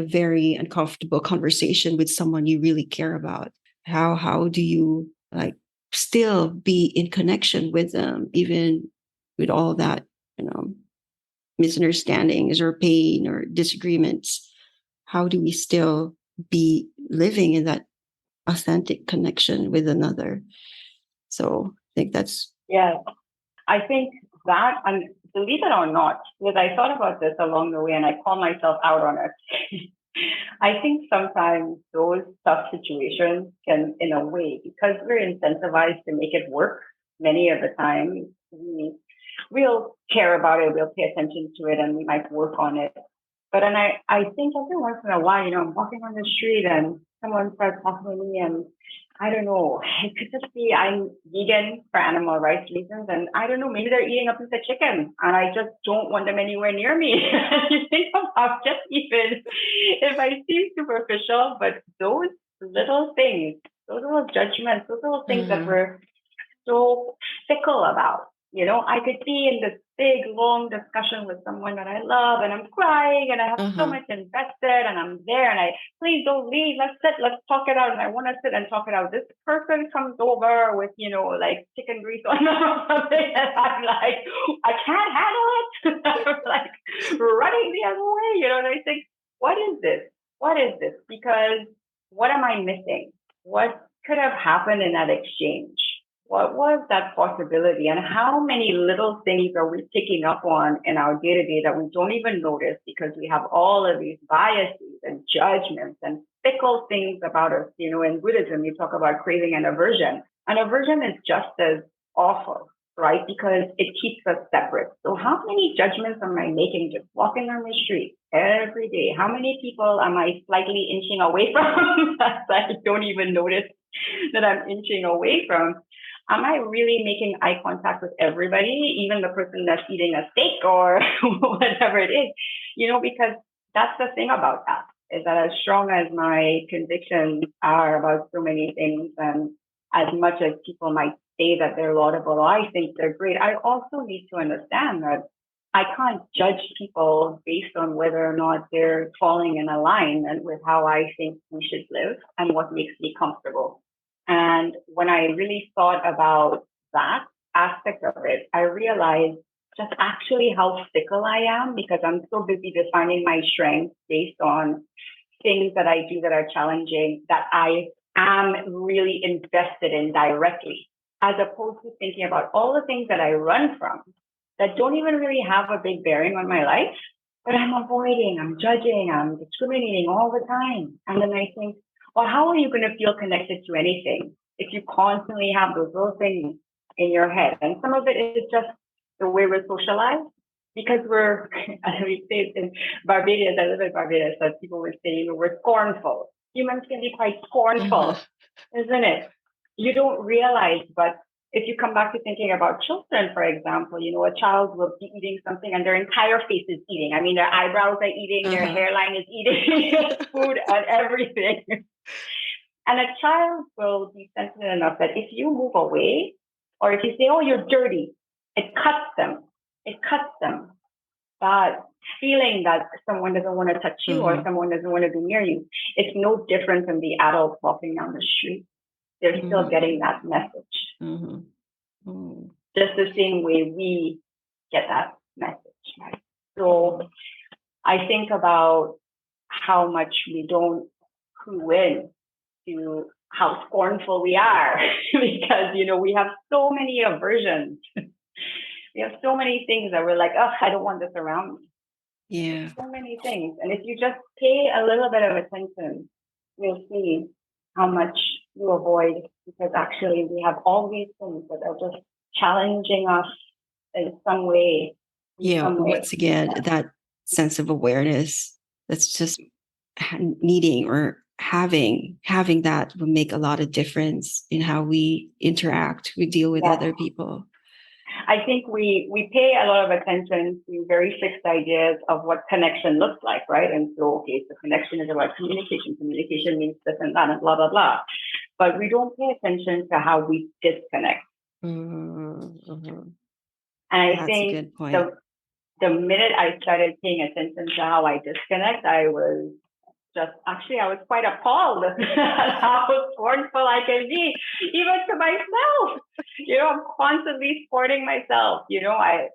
very uncomfortable conversation with someone you really care about. How do you still be in connection with them, even with all that, misunderstandings or pain or disagreements? How do we still be living in that authentic connection with another? So I think that's...
Yeah, I think that, and believe it or not, because I thought about this along the way and I call myself out on it. I think sometimes those tough situations can, in a way, because we're incentivized to make it work, many of the time, we'll care about it, we'll pay attention to it, and we might work on it. But then I think every once in a while, I'm walking on the street and someone starts talking to me, and I don't know, it could just be I'm vegan for animal rights reasons, and I don't know, maybe they're eating a piece of chicken and I just don't want them anywhere near me. You think about just even if I seem superficial, but those little things, those little judgments, those little things that
Uh-huh.
we're so fickle about. I could be in this big, long discussion with someone that I love, and I'm crying, and I have so
Uh-huh.
much invested, and I'm there, and please don't leave. Let's sit, let's talk it out. And I want to sit and talk it out. This person comes over with, like chicken grease on them or something, and I'm like, I can't handle it. I'm like running the other way, and I think, what is this? What is this? Because what am I missing? What could have happened in that exchange? What was that possibility? And how many little things are we picking up on in our day to day that we don't even notice because we have all of these biases and judgments and fickle things about us? In Buddhism, you talk about craving and aversion. And aversion is just as awful, right? Because it keeps us separate. So how many judgments am I making just walking on the street every day? How many people am I slightly inching away from that I don't even notice that I'm inching away from? Am I really making eye contact with everybody, even the person that's eating a steak or whatever it is? Because that's the thing about that, is that as strong as my convictions are about so many things, and as much as people might say that they're laudable, or I think they're great, I also need to understand that I can't judge people based on whether or not they're falling in alignment with how I think we should live and what makes me comfortable. And when I really thought about that aspect of it, I realized just actually how fickle I am, because I'm so busy defining my strengths based on things that I do that are challenging, that I am really invested in directly, as opposed to thinking about all the things that I run from that don't even really have a big bearing on my life, but I'm avoiding, I'm judging, I'm discriminating all the time. And then I think, well, how are you going to feel connected to anything if you constantly have those little things in your head? And some of it is just the way we're socialized, because we're, as we say in Barbados, I live in Barbados, so people would say, we're scornful. Humans can be quite
Uh-huh.
scornful, isn't it? You don't realize, but if you come back to thinking about children, for example, a child will be eating something and their entire face is eating. I mean, their eyebrows are eating, their
Uh-huh.
hairline is eating food and everything. And a child will be sensitive enough that if you move away, or if you say, oh, you're dirty, it cuts them. It cuts them. That feeling that someone doesn't want to touch you or
Mm-hmm.
someone doesn't want to be near you, it's no different than the adults walking down the street. They're still
Mm-hmm.
getting that message,
Mm-hmm. Mm-hmm.
just the same way we get that message, right? So I think about how much we don't clue in to how scornful we are because, we have so many aversions. We have so many things that we're like, oh, I don't want this around me.
Yeah.
So many things. And if you just pay a little bit of attention, you'll see how much you avoid, because actually we have all these things that are just challenging us in some way. In
Yeah.
some way.
Once again,
Yeah.
that sense of awareness that's just needing or having that will make a lot of difference in how we interact, we deal with
Yeah.
other people.
I think we pay a lot of attention to very fixed ideas of what connection looks like, right? And so, okay, so connection is about communication. Communication means this and that and blah, blah, blah. But we don't pay attention to how we disconnect.
Mm-hmm.
And I
That's a
think
good point.
the minute I started paying attention to how I disconnect, I was quite appalled at how scornful I can be, even to myself. I'm constantly scorning myself.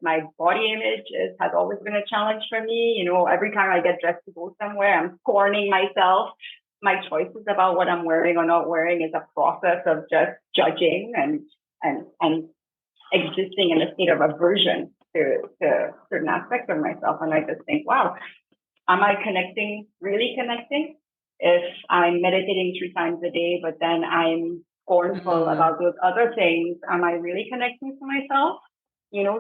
My body image has always been a challenge for me. Every time I get dressed to go somewhere, I'm scorning myself. My choices about what I'm wearing or not wearing is a process of just judging and existing in a state of aversion to certain aspects of myself. And I just think, wow, am I really connecting? If I'm meditating 3 times a day, but then I'm scornful about those other things, am I really connecting to myself?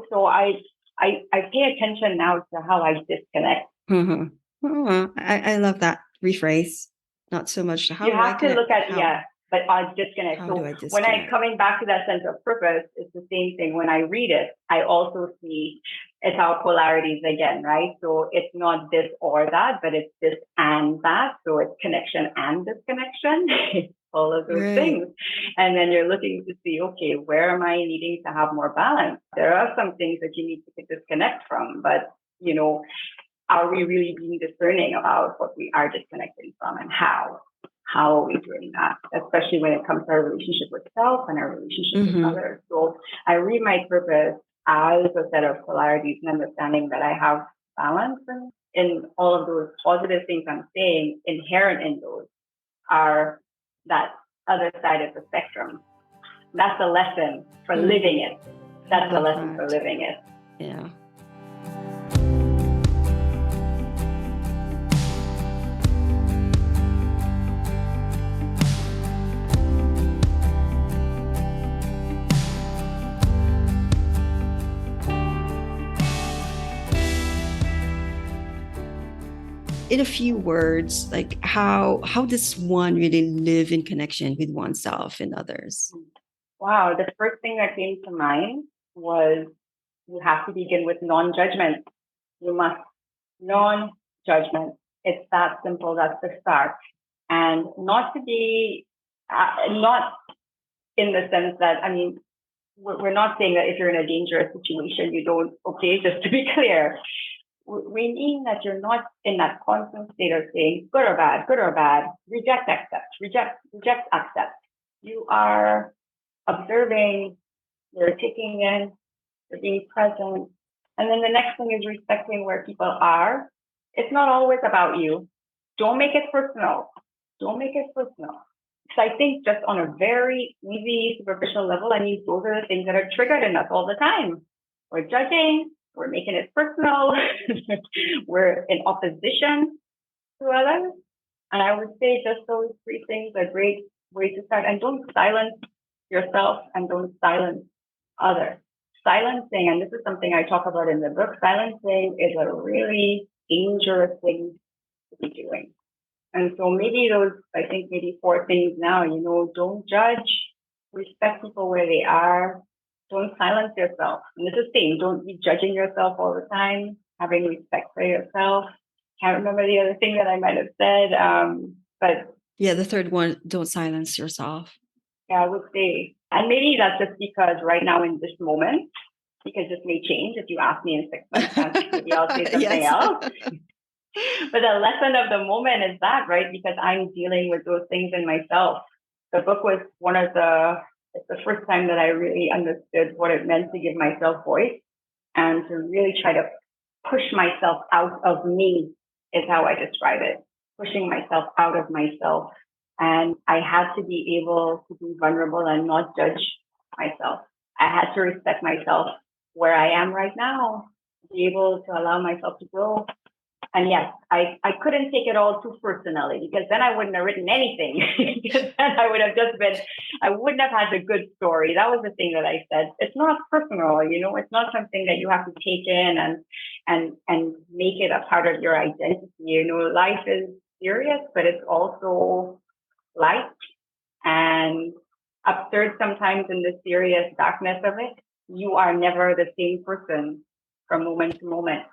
So I pay attention now to how I disconnect.
Mm-hmm. Oh, I love that rephrase. Not so much how
You
do I
have to
connect,
look at,
how
but I disconnect.
how do
So
I
when I'm
disconnect?
coming back to that sense of purpose, it's the same thing. When I read it, I also see it's our polarities again, right? So it's not this or that, but it's this and that. So it's connection and disconnection, all of those
Right.
things. And then you're looking to see, okay, where am I needing to have more balance? There are some things that you need to disconnect from, but are we really being discerning about what we are disconnecting from and how? How are we doing that? Especially when it comes to our relationship with self and our relationship with
Mm-hmm.
others. So I read my purpose as a set of polarities and understanding that I have balance in all of those positive things I'm saying. Inherent in those are that other side of the spectrum. That's the lesson for living it. That's the lesson for living it.
Yeah. In a few words, like how does one really live in connection with oneself and others?
Wow, the first thing that came to mind was you have to begin with non-judgment. You must non-judgment. It's that simple. That's the start. And not to be, not in the sense that, I mean, we're not saying that if you're in a dangerous situation, you don't, okay, just to be clear. We mean that you're not in that constant state of saying good or bad, reject, accept, reject, accept. You are observing, you're taking in, you're being present. And then the next thing is respecting where people are. It's not always about you. Don't make it personal. Don't make it personal. Because I think just on a very easy, superficial level, I mean, those are the things that are triggered in us all the time. We're judging, we're making it personal, we're in opposition to others. And I would say just those three things are great way to start. And don't silence yourself and don't silence others. Silencing, and this is something I talk about in the book, silencing is a really dangerous thing to be doing. And so maybe those, I think maybe 4 things now, don't judge, respect people where they are, don't silence yourself. And this is the same, don't be judging yourself all the time, having respect for yourself. Can't remember the other thing that I might have said, but
yeah, the third one, don't silence yourself.
Yeah, I would say, and maybe that's just because right now in this moment, because this may change if you ask me in 6 months, maybe I'll say something else. But the lesson of the moment is that, right? Because I'm dealing with those things in myself. The book was it's the first time that I really understood what it meant to give myself voice and to really try to push myself out of me is how I describe it. Pushing myself out of myself. And I had to be able to be vulnerable and not judge myself. I had to respect myself where I am right now, be able to allow myself to grow. And yes, I couldn't take it all too personally because then I wouldn't have written anything. Because then I would have I wouldn't have had a good story. That was the thing that I said. It's not personal, it's not something that you have to take in and make it a part of your identity. Life is serious, but it's also light and absurd sometimes in the serious darkness of it. You are never the same person from moment to moment.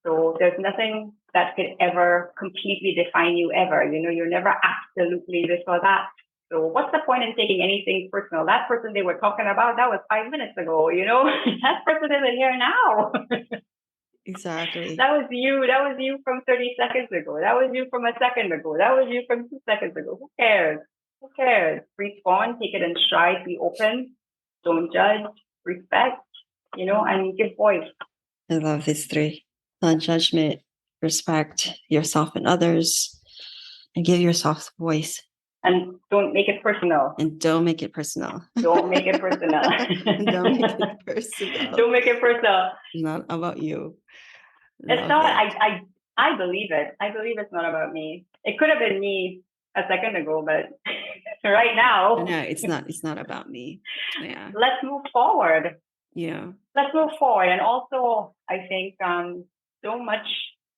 So there's nothing that could ever completely define you ever. You're never absolutely this or that. So what's the point in taking anything personal? That person they were talking about, that was 5 minutes ago, that person isn't here now.
Exactly.
That was you from 30 seconds ago. That was you from a second ago. That was you from 2 seconds ago. Who cares? Respond, take it in stride, be open, don't judge, respect, and give voice.
I love these 3. Non-judgment, respect yourself and others, and give yourself voice.
And don't make it personal.
Don't make it personal.
Don't make it personal.
Don't make it personal.
Don't make it personal.
It's not about you.
It's not. I believe it. I believe it's not about me. It could have been me a second ago, but right now.
No, it's not. It's not about me. Yeah.
Let's move forward.
Yeah.
Let's move forward. And also, I think so much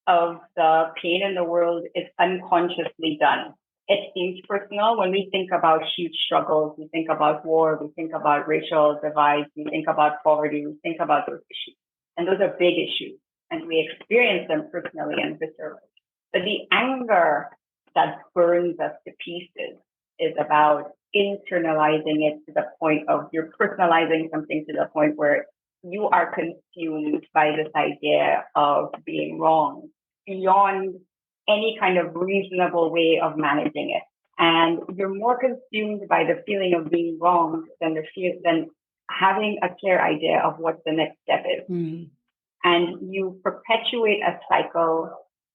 of the pain in the world is unconsciously done. It seems personal when we think about huge struggles. We think about war. We think about racial divides. We think about poverty. We think about those issues. And those are big issues. And we experience them personally and viscerally. But the anger that burns us to pieces is about internalizing it to the point of you're personalizing something to the point where you are consumed by this idea of being wrong beyond any kind of reasonable way of managing it. And you're more consumed by the feeling of being wronged than than having a clear idea of what the next step is. And you perpetuate a cycle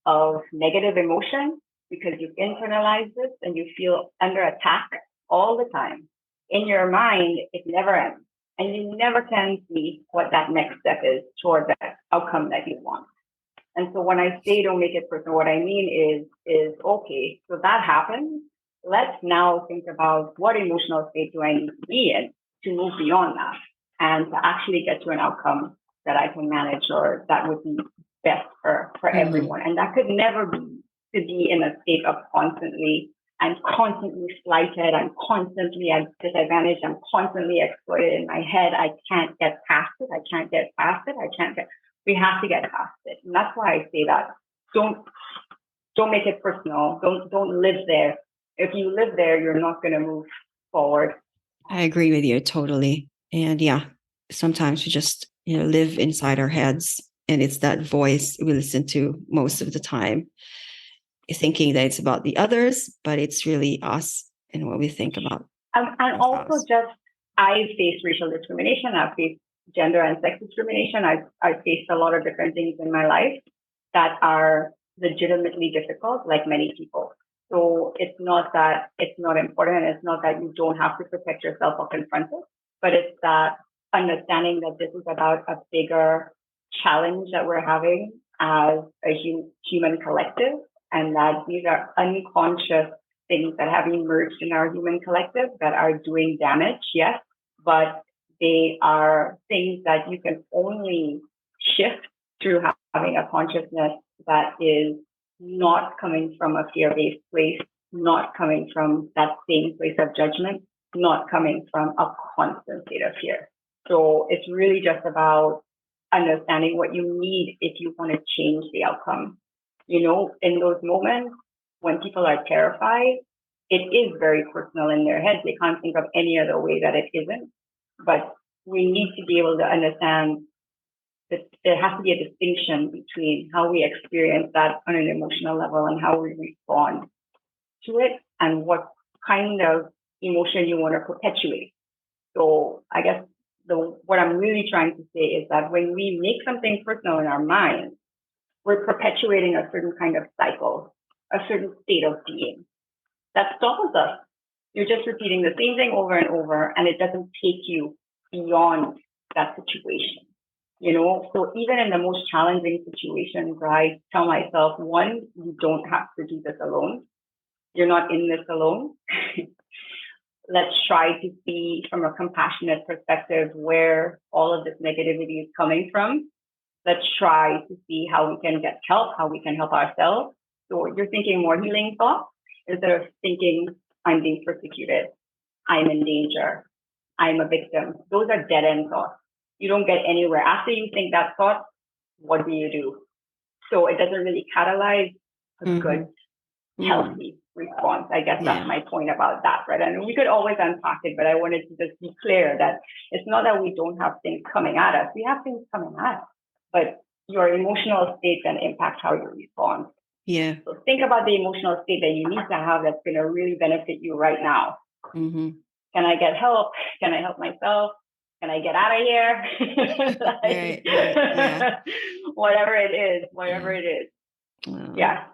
of negative emotion because you've internalized this and you feel under attack all the time. In your mind, it never ends. And you never can see what that next step is toward that outcome that you want. And so when I say don't make it personal, what I mean is okay, so that happens. Let's now think about what emotional state do I need to be in to move beyond that and to actually get to an outcome that I can manage or that would be best for everyone. And that could never be to be in a state of I'm constantly slighted, I'm constantly at disadvantage, I'm constantly exploited in my head. I can't get past it. We have to get past it. And that's why I say that don't make it personal. Don't live there. If you live there, you're not going to move forward.
I agree with you totally. And yeah, sometimes we just live inside our heads, and it's that voice we listen to most of the time, thinking that it's about the others, but it's really us and what we think about.
And also I've faced racial discrimination. I've faced gender and sex discrimination. I've faced a lot of different things in my life that are legitimately difficult, like many people. So it's not that it's not important. It's not that you don't have to protect yourself or confront it, but it's that understanding that this is about a bigger challenge that we're having as a human collective, and that these are unconscious things that have emerged in our human collective that are doing damage, yes, but they are things that you can only shift through having a consciousness that is not coming from a fear-based place, not coming from that same place of judgment, not coming from a constant state of fear. So it's really just about understanding what you need if you want to change the outcome. In those moments when people are terrified, it is very personal in their heads. They can't think of any other way that it isn't. But we need to be able to understand that there has to be a distinction between how we experience that on an emotional level and how we respond to it and what kind of emotion you want to perpetuate. So I guess what I'm really trying to say is that when we make something personal in our mind, we're perpetuating a certain kind of cycle, a certain state of being that stalls us. You're just repeating the same thing over and over, and it doesn't take you beyond that situation. So even in the most challenging situations, I tell myself, one, you don't have to do this alone. You're not in this alone. Let's try to see from a compassionate perspective where all of this negativity is coming from. Let's try to see how we can get help, how we can help ourselves. So you're thinking more healing thoughts instead of thinking, I'm being persecuted, I'm in danger, I'm a victim. Those are dead-end thoughts. You don't get anywhere. After you think that thought, what do you do? So it doesn't really catalyze a good, healthy response. I guess that's my point about that, right? And we could always unpack it, but I wanted to just be clear that it's not that we don't have things coming at us. We have things coming at us, but your emotional state can impact how you respond.
Yeah.
So think about the emotional state that you need to have that's going to really benefit you right now.
Mm-hmm.
Can I get help? Can I help myself? Can I get out of here?
Right. Yeah.
Whatever it is. Yeah.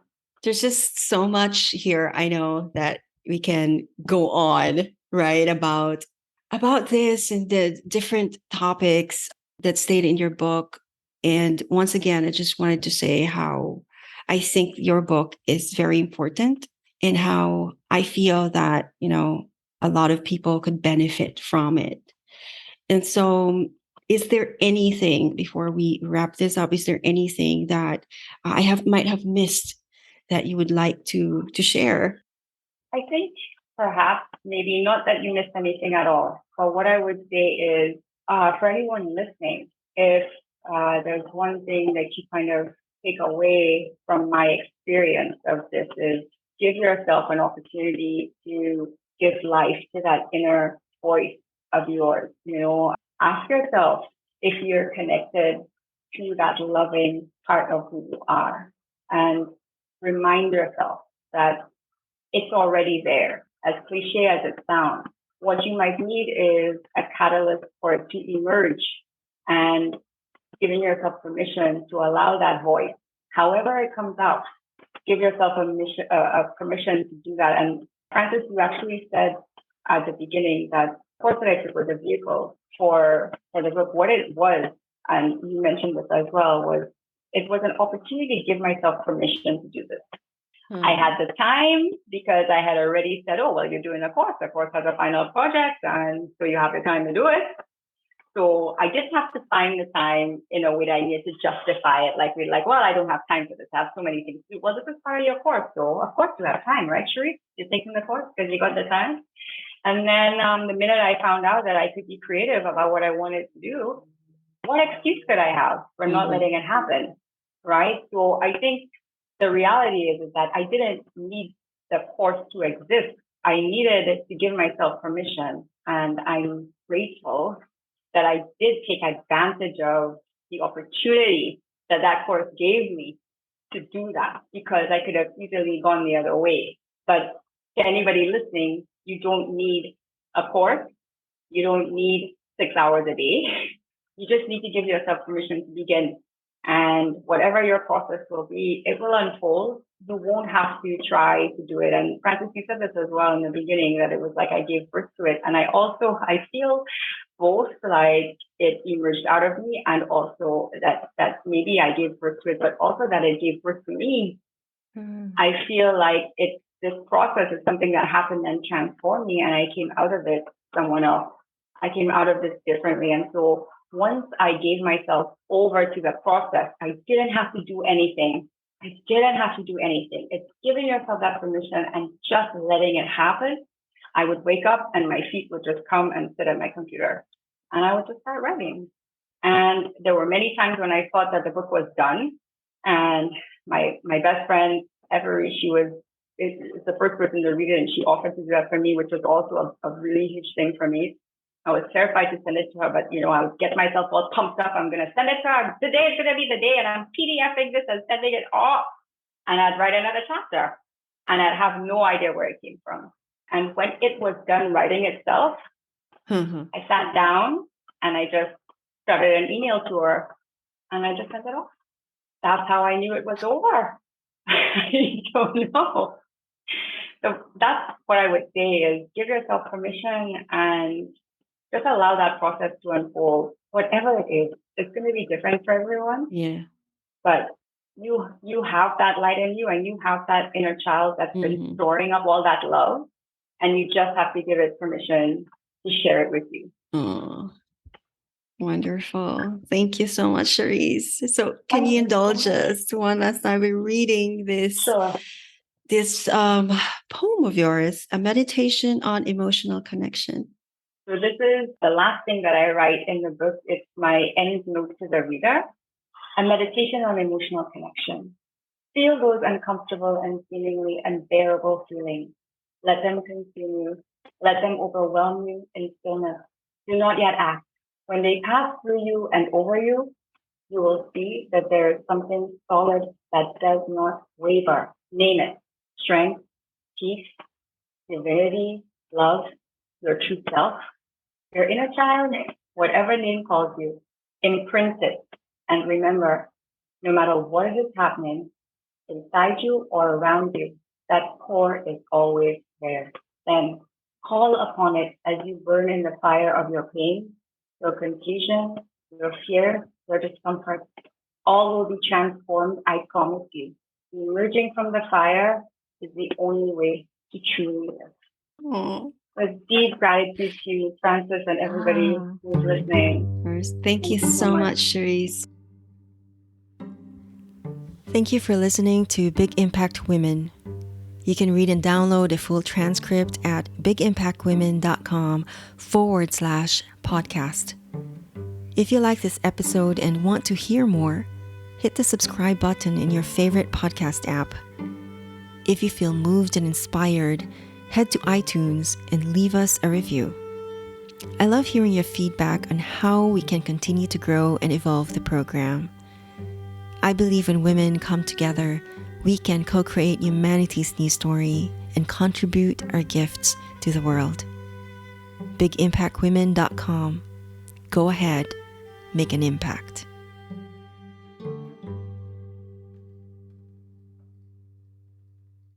There's just so much here. I know that we can go on, right, about this and the different topics that stayed in your book. And once again, I just wanted to say how I think your book is very important and how I feel that, a lot of people could benefit from it. And so, is there anything, before we wrap this up, is there anything that might have missed that you would like to share?
I think perhaps maybe not that you missed anything at all, but what I would say is for anyone listening, if there's one thing that you kind of take away from my experience of this is give yourself an opportunity to give life to that inner voice of yours. Ask yourself if you're connected to that loving part of who you are, and remind yourself that it's already there. As cliche as it sounds, what you might need is a catalyst for it to emerge, and giving yourself permission to allow that voice, however it comes out, give yourself a permission to do that. And Francis, you actually said at the beginning that course that I took was a vehicle for the book. What it was, and you mentioned this as well, was it was an opportunity to give myself permission to do this. I had the time because I had already said, oh, well, you're doing a course. The course has a final project, and so you have the time to do it. So I just have to find the time in a way that I need to justify it. Like, well, I don't have time for this. I have so many things to do. Well, this is part of your course. So of course you have time, right, Cherise? You're taking the course because you got the time. And then the minute I found out that I could be creative about what I wanted to do, what excuse could I have for not letting it happen, right? So I think the reality is that I didn't need the course to exist. I needed to give myself permission. And I'm grateful that I did take advantage of the opportunity that course gave me to do that, because I could have easily gone the other way. But to anybody listening, you don't need a course. You don't need 6 hours a day. You just need to give yourself permission to begin. And whatever your process will be, it will unfold. You won't have to try to do it. And Francis, you said this as well in the beginning, that it was like I gave birth to it. And I feel both like it emerged out of me, and also that maybe I gave birth to it, but also that it gave birth to me. I feel like this process is something that happened and transformed me, and I came out of it someone else. I came out of this differently. And so once I gave myself over to the process, I didn't have to do anything. It's giving yourself that permission and just letting it happen. I would wake up and my feet would just come and sit at my computer, and I would just start writing. And there were many times when I thought that the book was done. And my best friend, Every, is the first person to read it, and she offered to do that for me, which was also a really huge thing for me. I was terrified to send it to her, but I would get myself all pumped up. I'm going to send it to her. Today is going to be the day, and I'm PDFing this and sending it off. And I'd write another chapter, and I'd have no idea where it came from. And when it was done writing itself, I sat down and I just started an email to her, and I just sent it off. That's how I knew it was over. I don't know. So that's what I would say is give yourself permission and just allow that process to unfold. Whatever it is, it's going to be different for everyone.
Yeah.
But you have that light in you, and you have that inner child that's been storing up all that love, and you just have to give it permission to share it with you.
Oh, wonderful. Thank you so much, Cherise. So can you indulge us one last time? We're reading this poem of yours, A Meditation on Emotional Connection.
So this is the last thing that I write in the book. It's my end note to the reader. A meditation on emotional connection. Feel those uncomfortable and seemingly unbearable feelings. Let them consume you. Let them overwhelm you in stillness. Do not yet act. When they pass through you and over you, you will see that there is something solid that does not waver. Name it. Strength, peace, divinity, love, your true self, your inner child, whatever name calls you. Imprint it. And remember, no matter what is happening inside you or around you, that core is always there. Then call upon it as you burn in the fire of your pain, your confusion, your fear, your discomfort. All will be transformed, I promise you. Emerging from the fire is the only way to truly live. With deep gratitude to you, Francis, and everybody who's listening.
Thank you so much, Cherise. Thank you for listening to Big Impact Women. You can read and download a full transcript at bigimpactwomen.com/podcast.
If you like this episode and want to hear more, hit the subscribe button in your favorite podcast app. If you feel moved and inspired, head to iTunes and leave us a review. I love hearing your feedback on how we can continue to grow and evolve the program. I believe when women come together, we can co-create humanity's new story and contribute our gifts to the world. BigImpactWomen.com. Go ahead, make an impact.